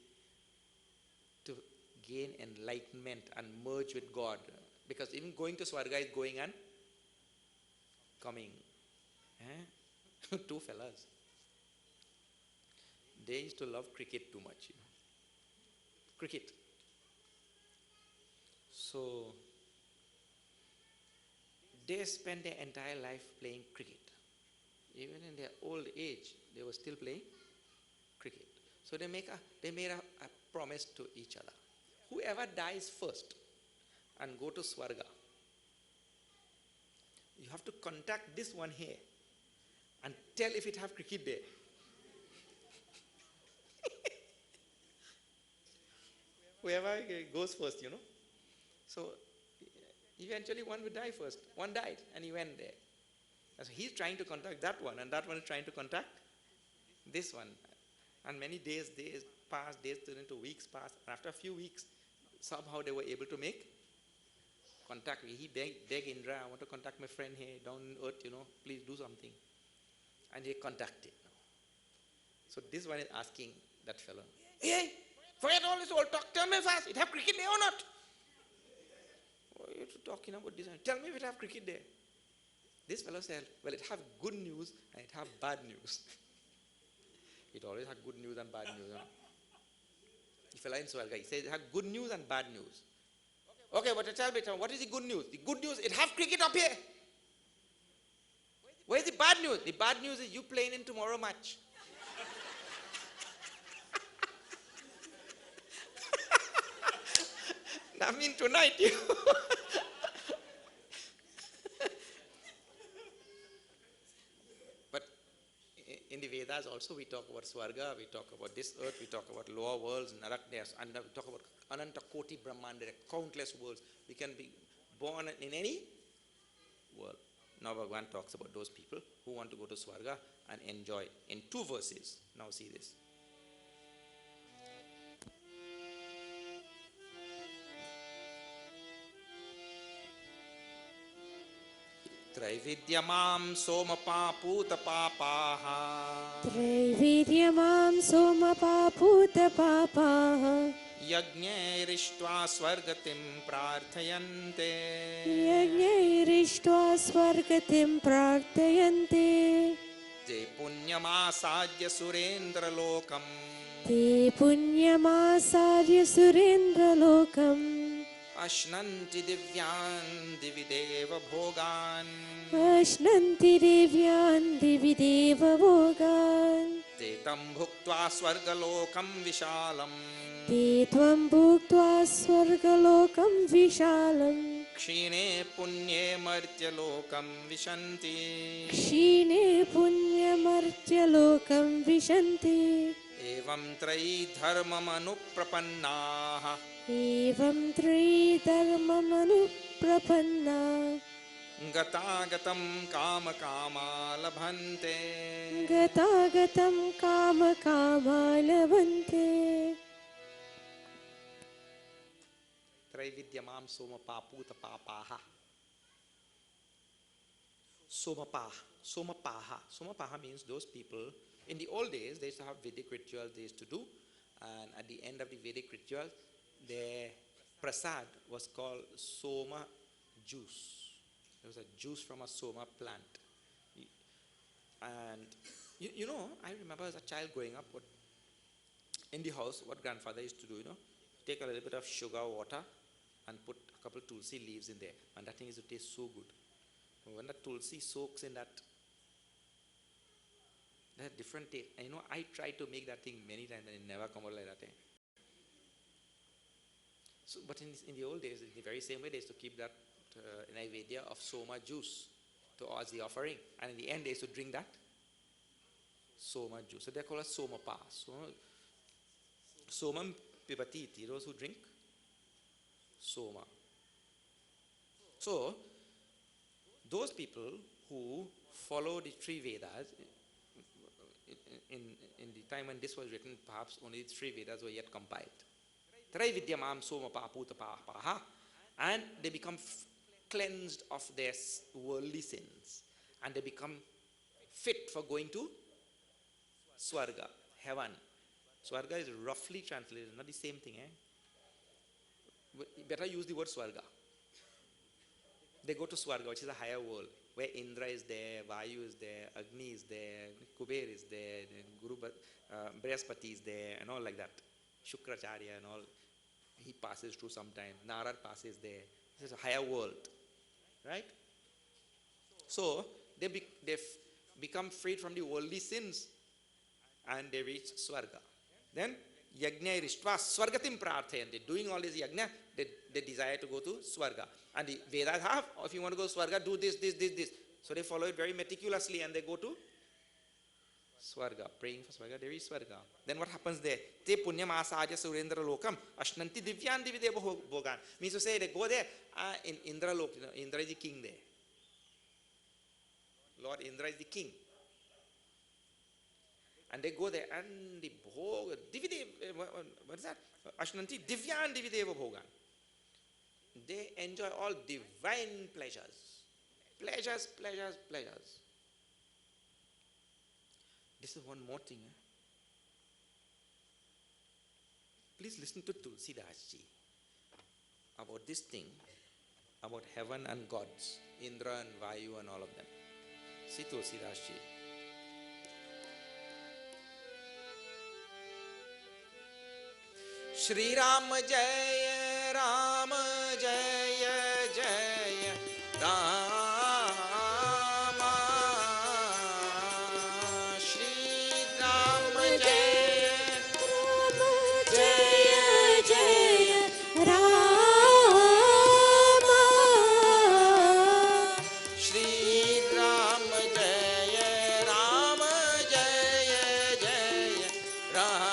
to gain enlightenment and merge with God. Because even going to Swarga is going and coming. Two fellas. They used to love cricket too much, you know. Cricket. So, they spent their entire life playing cricket. Even in their old age, they were still playing cricket. So they made a promise to each other. Whoever dies first and go to Swarga, you have to contact this one here and tell if it have cricket there. Whoever goes first, you know. So eventually one would die first. One died and he went there. So he's trying to contact that one, and that one is trying to contact this one. And many days passed, days turned into weeks passed. And after a few weeks, somehow they were able to make contact. He begged Indra, I want to contact my friend here down on earth, you know, please do something. And he contacted. So this one is asking that fellow, hey, forget all this old talk, tell me fast, it have cricket there or not? What are you talking about this? Tell me if it have cricket there. This fellow said, well, it have good news and it have bad news. It always have good news and bad news. Huh? The fellow in Swarga, he says it have good news and bad news. Okay, but tell me, what is the good news? The good news, it have cricket up here. Where is the bad news? The bad news is you playing in tomorrow match. I mean tonight you. But in the Vedas also we talk about Swarga, we talk about this earth, we talk about lower worlds, Narak, and we talk about Ananta Koti Brahmanda, there are countless worlds. We can be born in any world. Now Bhagavad talks about those people who want to go to Swarga and enjoy in 2 verses. Now see this. Traividyamam somapaputa papaha Traividyamam somapaputa papaha Yajnairištva swargatim prarthayante Yajnairištva swargatim prarthayante Te punyamasādya surendra lokam Te punyamasādya surendra lokam Ashnanti divyan divideva bhogan Ashnanti devyan divideva bhogan Te tam bhuktva swargalokam vishalam Te tvam bhuktva swargalokam vishalam Kshine punye martyalokam vishanti Kshine punyamartya lokam vishanti Evam trai dharmam anuprapannaha Evam tri dharmam anuprapanna Gatagatam kama kama labhante Gatagatam kama kama labhante Traividyamam somapaputa papaha Somapaha. Somapaha means those people, in the old days, they used to have Vedic rituals they used to do, and at the end of the Vedic ritual, their prasad was called Soma juice. It was a juice from a Soma plant. And, you know, I remember as a child growing up, in the house, what grandfather used to do, you know, take a little bit of sugar water and put a couple of tulsi leaves in there, and that thing used to taste so good. When the tulsi soaks in that different taste. And you know, I tried to make that thing many times and it never come out like that. So, but in the old days, in the very same way, they used to keep that naivedya of Soma juice as the offering. And in the end, they used to drink that Soma juice. So they call it Somapa. Somam pibati, those who drink Soma. So, those people who follow the 3 Vedas, in the time when this was written, perhaps only the 3 Vedas were yet compiled. Traividyamam somapaputa papaha, and they become cleansed of their worldly sins, and they become fit for going to Swarga, heaven. Swarga is roughly translated, not the same thing. Better use the word Swarga. They go to Swarga, which is a higher world, where Indra is there, Vayu is there, Agni is there, Kuber is there, Guru Brihaspati is there, and all like that. Shukracharya and all, he passes through sometime. Narad passes there. This is a higher world, right? So they become freed from the worldly sins, and they reach Swarga. Then Yajna Rishtva Swargatim Prarthayante. Doing all this Yajna, they desire to go to Swarga. And the Vedas have, if you want to go to Swarga, do this, this, this, this. So they follow it very meticulously, and they go to Swarga, praying for Swarga. There is Swarga. Then what happens there? Te punyam asaja surendra lokam ashnanti divyan divideva bhogan. Means to say they go there in Indra lok. Indra is the king there. Lord Indra is the king. And they go there and the bhog, what is that? Ashnanti divyan divideva bhogan. They enjoy all divine pleasures. Pleasures, pleasures, pleasures. This is one more thing. Please listen to Tulsidas ji about this thing, about heaven and gods, Indra and Vayu and all of them. See Tulsidas ji. Shri Ram Jaya Ram Jaya Jaya Rama. Shri Ram Jaya Jaya Jaya Rama. Shri Ram Jaya Rama Jaya Jaya Rama.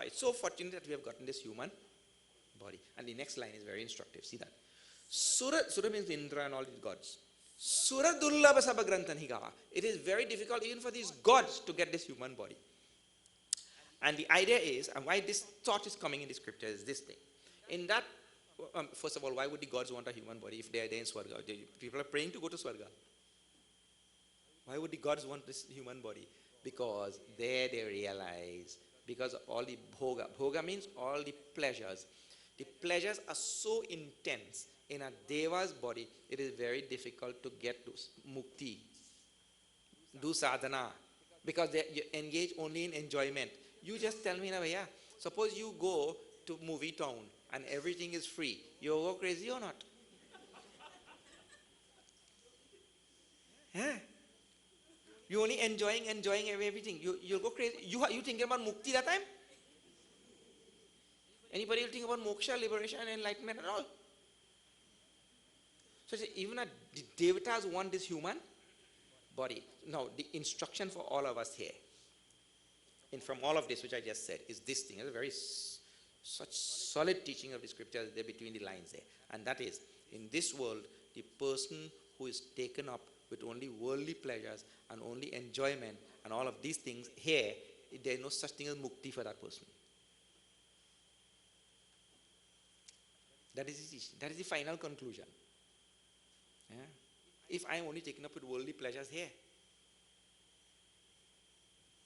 It's so fortunate that we have gotten this human body. And the next line is very instructive. See that. Sura means Indra and all these gods. Sura dullabha sabagrantanhigava. It is very difficult even for these gods to get this human body. And the idea is, and why this thought is coming in the scripture is this thing. In that, first of all, why would the gods want a human body if they are there in Swarga? People are praying to go to Swarga. Why would the gods want this human body? Because there they realize, because all the bhoga means all the pleasures are so intense in a deva's body, it is very difficult to get to mukti, do sadhana, because they engage only in enjoyment. You just tell me, Bhaiya, suppose you go to movie town and everything is free, you'll go crazy or not? Yeah. You're only enjoying everything. You'll go crazy. You thinking about mukti that time? Anybody will think about moksha, liberation, and enlightenment and all. So even the devatas want this human body. Now, the instruction for all of us here, and from all of this which I just said, is this thing. It's a very such solid teaching of the scriptures there between the lines there. And that is, in this world, the person who is taken up with only worldly pleasures and only enjoyment and all of these things, here, there is no such thing as mukti for that person. That is the teaching. That is the final conclusion. Yeah? If I am only taken up with worldly pleasures here,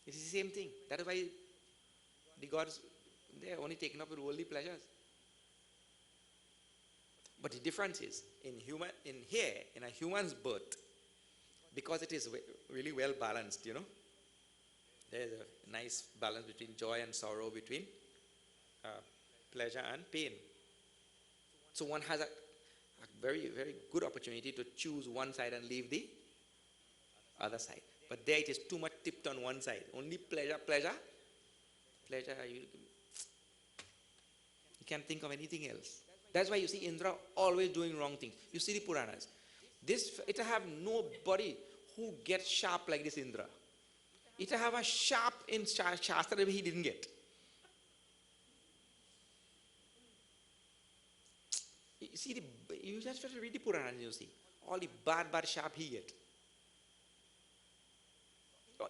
it is the same thing. That is why the gods, they are only taken up with worldly pleasures. But the difference is, in a human's birth, because it is really well balanced, there's a nice balance between joy and sorrow, between pleasure and pain. So one has a very, very good opportunity to choose one side and leave the other side. But there it is too much tipped on one side. Only pleasure. You can't think of anything else. That's why you see Indra always doing wrong things. You see the Puranas. It have nobody who gets sharp like this Indra. It have a sharp in Shastra that he didn't get. You see, you just have to read the Puranas and you see. All the bad sharp he get.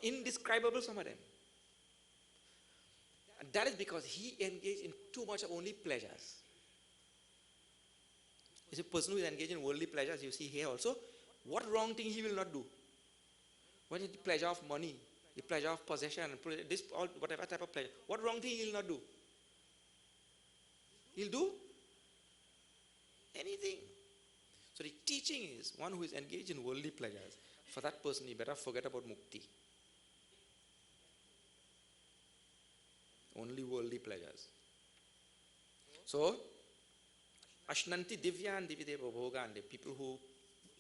Indescribable, some of them. And that is because he engaged in too much of only pleasures. Is a person who is engaged in worldly pleasures, you see here also, what wrong thing he will not do? What is the pleasure of money, the pleasure of possession, whatever type of pleasure, what wrong thing he will not do? He'll do anything. So the teaching is, one who is engaged in worldly pleasures, for that person, you better forget about mukti. Only worldly pleasures. So, Ashnanti Divyan Divideva Bhogan, the people who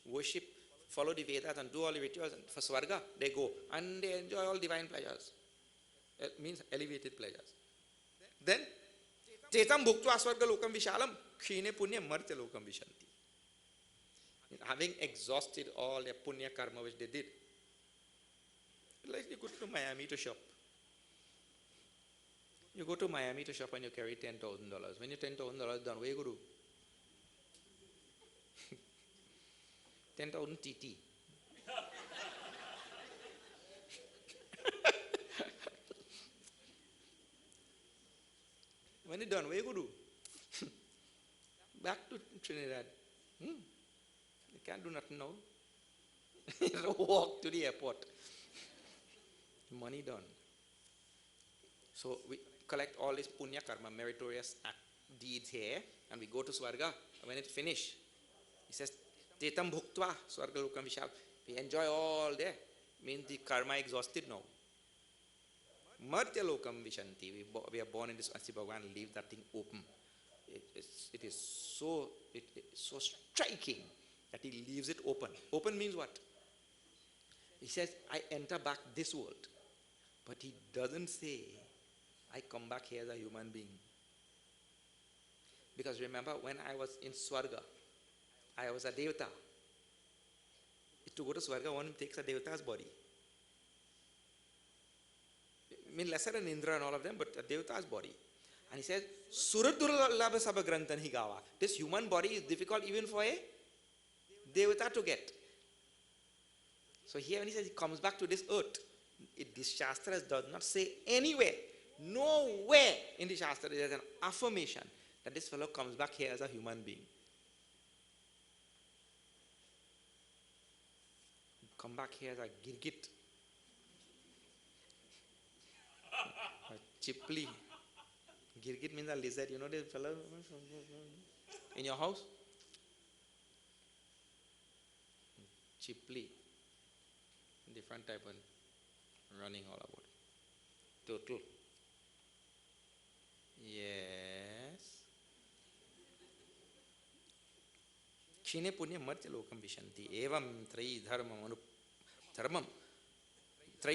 worship, follow the Vedas and do all the rituals for Swarga, they go and they enjoy all divine pleasures. It means elevated pleasures. Then, Chetam Bhuktva Swarga Lokam Vishalam, Kshine Punya Martya Lokam Vishanti. Having exhausted all their punya karma which they did, like you go to Miami to shop. You go to Miami to shop and you carry $10,000. When your $10,000 done, where you go to? 10,000 TT. When you're done, where you go to? Back to Trinidad. You can't do nothing now. You have to walk to the airport. Money done. So we collect all this punya karma, meritorious deeds here, and we go to Swarga. And when it's finished, he says, Tetam bhuktva Swarga lokam vishal. We enjoy all there. Means the karma exhausted now. Martya lokam vishanti. We are born in this, as Bhagwan leaves that thing open. It is so striking that he leaves it open. Open means what? He says, I enter back this world. But he doesn't say, I come back here as a human being. Because remember, when I was in Swarga, I was a Devata. To go to Swarga, one takes a Devata's body. I mean, lesser than Indra and all of them, but a Devata's body. And he says, Suradurlabha Sabagrantan Higawa. This human body is difficult even for a Devata to get. So here when he says he comes back to this earth, this Shastra does not say anywhere, nowhere in the Shastra there is an affirmation that this fellow comes back here as a human being. Come back here as a girgit, a chipli. Girgit means a lizard. You know this fellow in your house? Chipli. Different type of running all about. Turtle. Yes. Kshine punya martya lokam vishanti. Evam trayi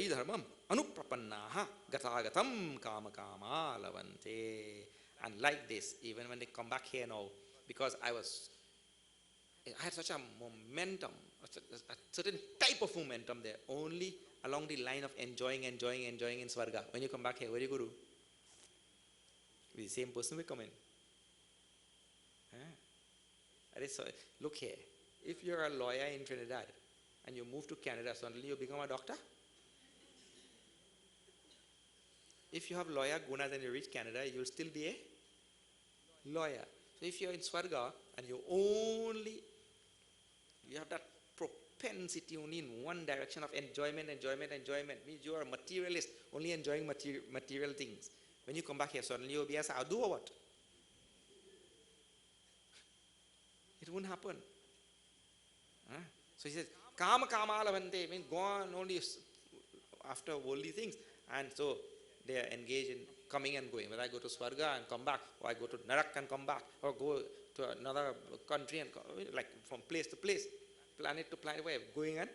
dharmam anuprapannaha gatagatam kama kama lavante. And like this, even when they come back here now, because I had such a momentum, a certain type of momentum there, only along the line of enjoying in Swarga. When you come back here, where do you go to? With the same person will come in. So, look here, if you're a lawyer in Trinidad and you move to Canada, suddenly you become a doctor? If you have lawyer gunas and you reach Canada, you'll still be a lawyer. So if you're in Swarga and you have that propensity only in one direction of enjoyment, means you are a materialist, only enjoying material things. When you come back here, suddenly you'll be a sadhu or what? won't happen. So he says, kama kama lavante, means go on only after worldly things. And so they are engaged in coming and going. Whether I go to Swarga and come back, or I go to Narak and come back, or go to another country and come, like from place to place, planet to planet, way of going and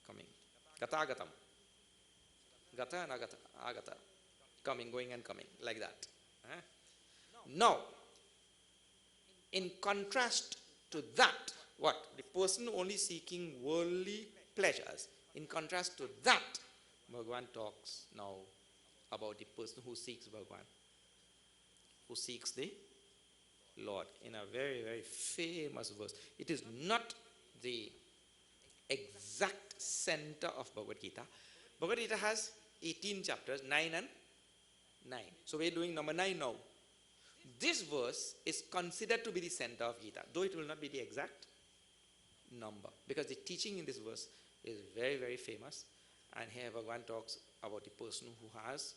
coming. Gata agatam. Gata and agata. Agata. Coming, going and coming. Like that. Now, in contrast to that, what? The person only seeking worldly pleasures. In contrast to that, Bhagavan talks now about the person who seeks Bhagavan, who seeks the Lord, in a very, very famous verse. It is not the exact center of Bhagavad Gita. Bhagavad Gita has 18 chapters, 9 and 9. So we are doing number 9 now. This verse is considered to be the center of Gita, though it will not be the exact number, because the teaching in this verse is very, very famous. And here Bhagavan talks about the person who has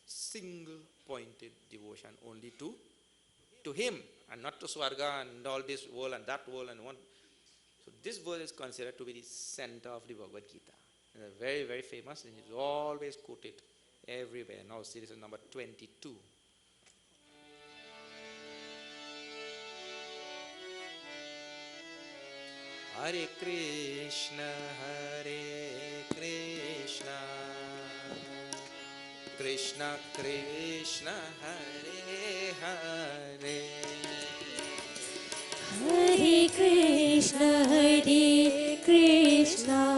single-pointed devotion only to him, and not to Swarga and all this world and that world and one. So this verse is considered to be the center of the Bhagavad Gita. It's very, very famous, and it's always quoted everywhere. Now see, this is number 22. Hare Krishna, Krishna Krishna, Hare Hare, Hare Krishna,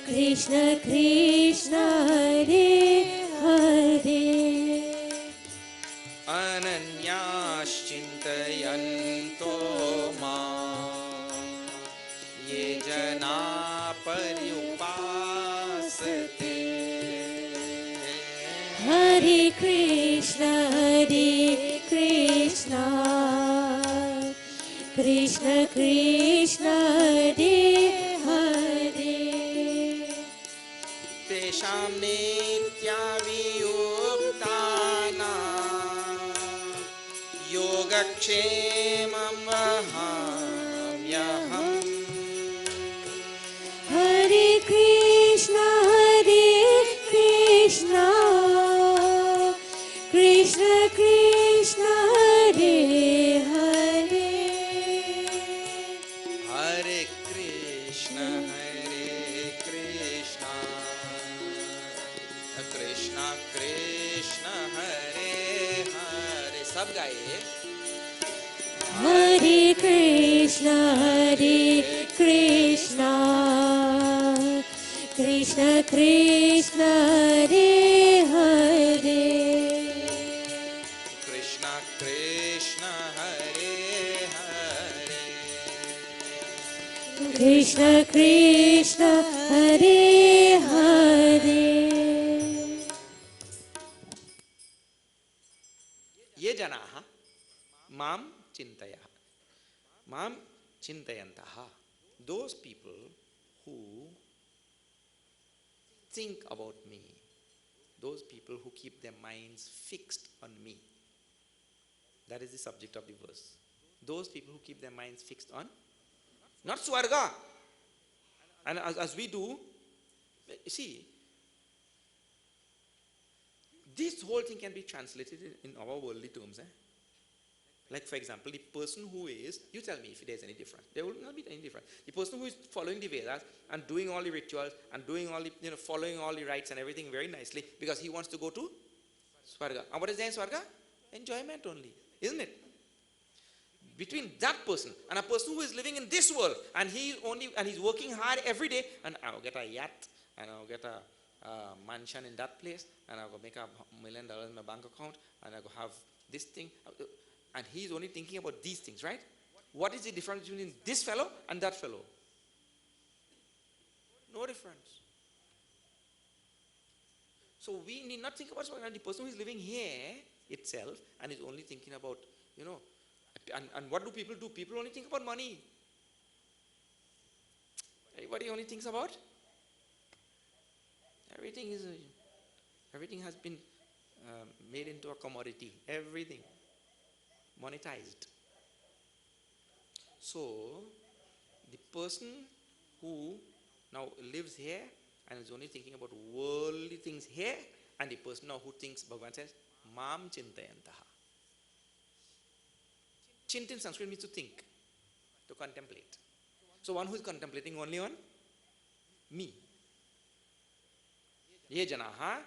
Krishna Krishna, Hare Hare. Ananyas chintayanto ma, ye jana paryupasate. Hare Krishna, Krishna Krishna, Hare Hare. Tesham nitya viyuptana, yogakshemam vahamyaham. Hare Krishna, Krishna Krishna, Hare Hare. Hare Krishna, Krishna Krishna, Hare Hare. Sab gaye. Hare Krishna, Krishna Krishna, Hare Hare. Krishna Krishna, Hare Hare. Krishna Krishna, Hare Hare. Ye janaha mam chintayaha. Mam chintayantaha. Those people who think about me, those people who keep their minds fixed on me. That is the subject of the verse. Those people who keep their minds fixed on, not Swarga. And as we do, see, this whole thing can be translated in our worldly terms. Like, for example, the person who is, you tell me if there's any difference. There will not be any difference. The person who is following the Vedas and doing all the rituals and doing all the, following all the rites and everything very nicely because he wants to go to Swarga. And what is there in Swarga? Enjoyment only, isn't it? Between that person and a person who is living in this world and he's working hard every day, and I'll get a yacht and I'll get a mansion in that place and I'll go make $1 million in my bank account and I'll go have this thing. And he's only thinking about these things, right? What is the difference between this fellow and that fellow? No difference. So we need not think about the person who is living here itself and is only thinking about, and what do people do? People only think about money. Everybody only thinks about everything has been made into a commodity. Everything monetized. So, the person who now lives here and is only thinking about worldly things here, and the person now who thinks, Bhagavan says, Mam Chintayantaha. Chint in Sanskrit means to think, to contemplate. So one who is contemplating only on me. Ye janaha.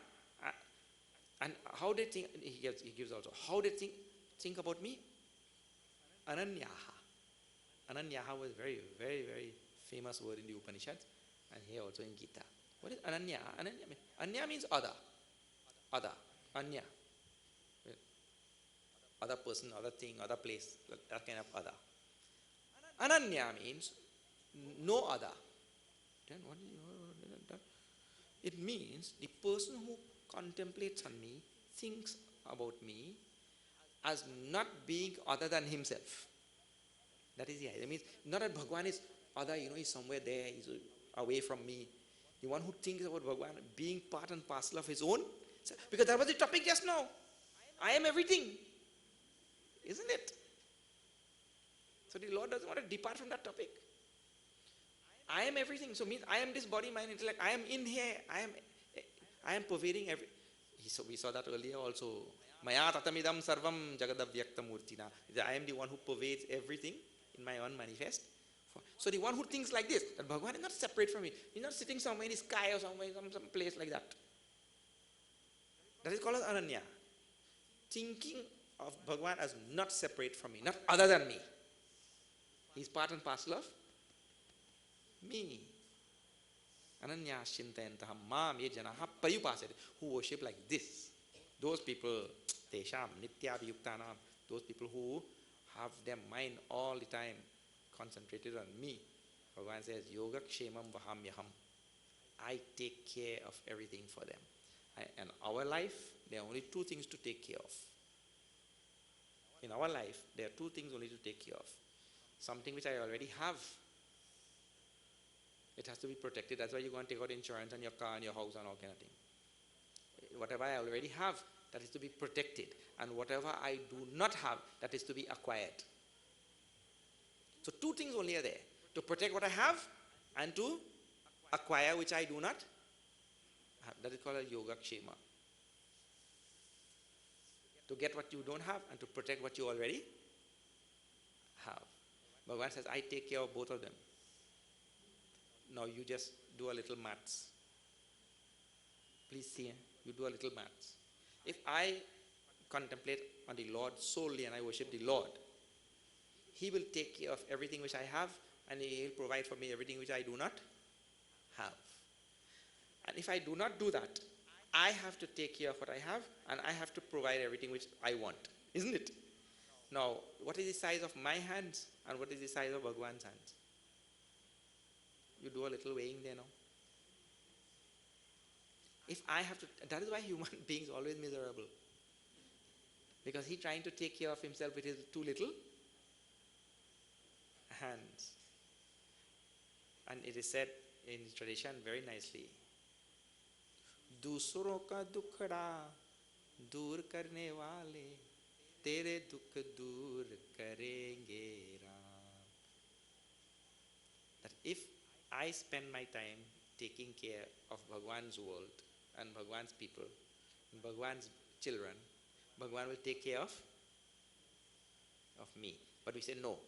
And how they think, he gives also, how they think about me? Ananyaha. Ananyaha was very, very, very famous word in the Upanishads, and here also in Gītā. What is Ananya? Anya means other. Other. Anya. Other person, other thing, other place, that kind of other. Ananya means no other. Then what is that? It means the person who contemplates on me, thinks about me as not being other than himself. That is the idea. It means not that Bhagavan is other, he's somewhere there, he's away from me. The one who thinks about Bhagavan being part and parcel of his own, because that was the topic just now. I am everything. Isn't it? So the Lord doesn't want to depart from that topic. I am everything. So means I am this body, mind, intellect. I am in here. I am pervading every. So we saw that earlier also. Maya tatamidam sarvam jagadavyakta murtina. I am the one who pervades everything in my own manifest. So the one who thinks like this, that Bhagavan is not separate from me. He's not sitting somewhere in the sky or somewhere in some place like that. That is called as Ananya. Thinking of Bhagavan as not separate from me, not other than me. He's part and parcel of me. Ananya shintayantaha mam ye janaha pariyupasate, who worship like this. Those people, tesham nityabhiyuktanam, those people who have their mind all the time concentrated on me. Bhagavan says, yoga kshemam vahamyaham. I take care of everything for them. And our life, there are only two things to take care of. In our life, there are two things only to take care of. Something which I already have. It has to be protected. That's why you go and take out insurance on your car and your house and all kind of thing. Whatever I already have, that is to be protected. And whatever I do not have, that is to be acquired. So two things only are there. To protect what I have and to acquire which I do not have. That is called a yoga kshema. To get what you don't have and to protect what you already have. Bhagavan says, I take care of both of them. Now you just do a little maths. Please see, you do a little maths. If I contemplate on the Lord solely and I worship the Lord, He will take care of everything which I have, and He will provide for me everything which I do not have. And if I do not do that, I have to take care of what I have, and I have to provide everything which I want. Isn't it? Now, what is the size of my hands and what is the size of Bhagavan's hands? You do a little weighing there now. If I have to, that is why human beings are always miserable. Because he's trying to take care of himself with his too little hands. And it is said in tradition very nicely, दूसरों का दुखड़ा दूर करने वाले तेरे दुख दूर करेंगे Ram. That if I spend my time taking care of Bhagwan's world and Bhagwan's people and Bhagwan's children, Bhagwan will take care of me. But we say, no,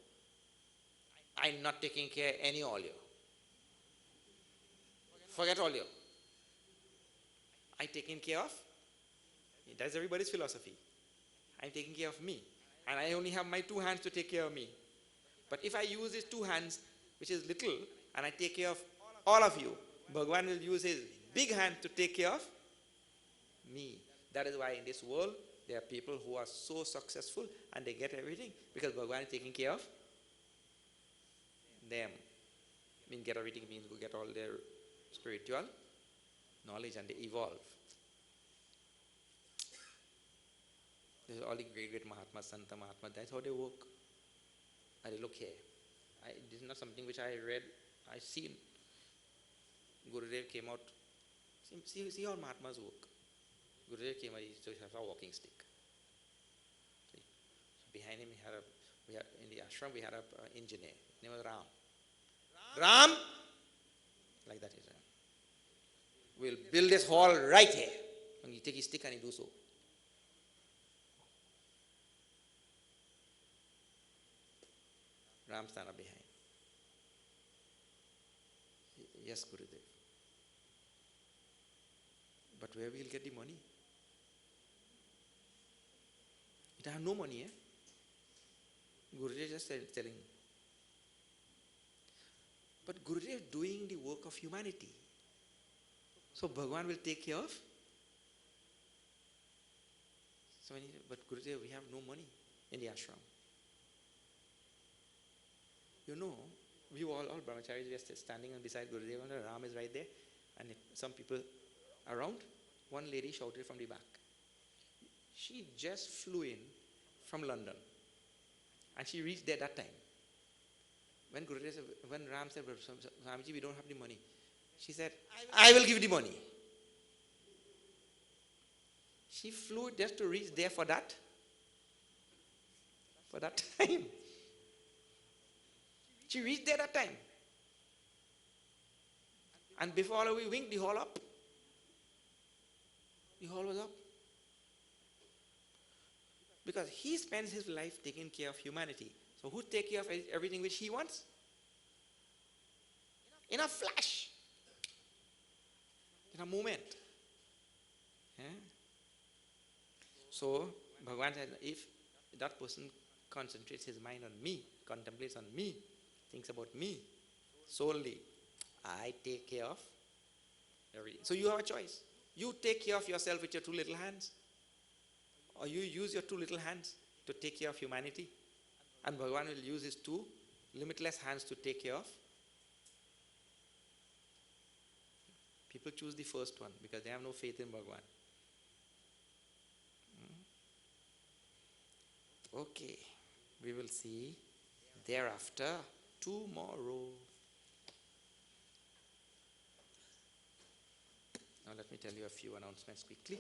I'm not taking care of any all you. Forget all you. I'm taking care of, that's everybody's philosophy. I'm taking care of me. And I only have my two hands to take care of me. But if I use these two hands, which is little, and I take care of all of you, Bhagwan will use his big hand to take care of me. That is why in this world, there are people who are so successful and they get everything because Bhagwan is taking care of them. I mean, get everything means go get all their spiritual knowledge and they evolve. This is all the great Mahatmas, Santa Mahatmas, that's how they work. And they look here. This is not something which I read, I seen. Gurudev came out. See how Mahatmas work. Gurudev came out, he used to have a walking stick. So behind him he had a In the ashram we had an engineer. His name was Ram. Ram, like that is. We'll build this hall right here. And he take his stick and he do so. Ram stand up behind. Yes, Gurudev. But where we'll get the money? It have no money, Gurudev just telling. But Gurudev doing the work of humanity. So Bhagavan will take care of. So but Gurudev, we have no money in the ashram. You know, we all brahmacharis, we are standing beside Gurudev and Ram is right there. And some people around, one lady shouted from the back. She just flew in from London. And she reached there that time. When Ram said, Swāmīji, we don't have the money. She said, I will give the money. She flew just to reach there for that time. She reached there that time. And before we winked, the hall up. The hall was up. Because he spends his life taking care of humanity. So who take care of everything which he wants? In a flash. In a moment. Yeah? So Bhagavan said, if that person concentrates his mind on me, contemplates on me, thinks about me solely, I take care of everything. So you have a choice. You take care of yourself with your two little hands, or you use your two little hands to take care of humanity, and Bhagavan will use his two limitless hands to take care of. People choose the first one because they have no faith in Bhagavan. Okay, we will see thereafter tomorrow. Now let me tell you a few announcements quickly.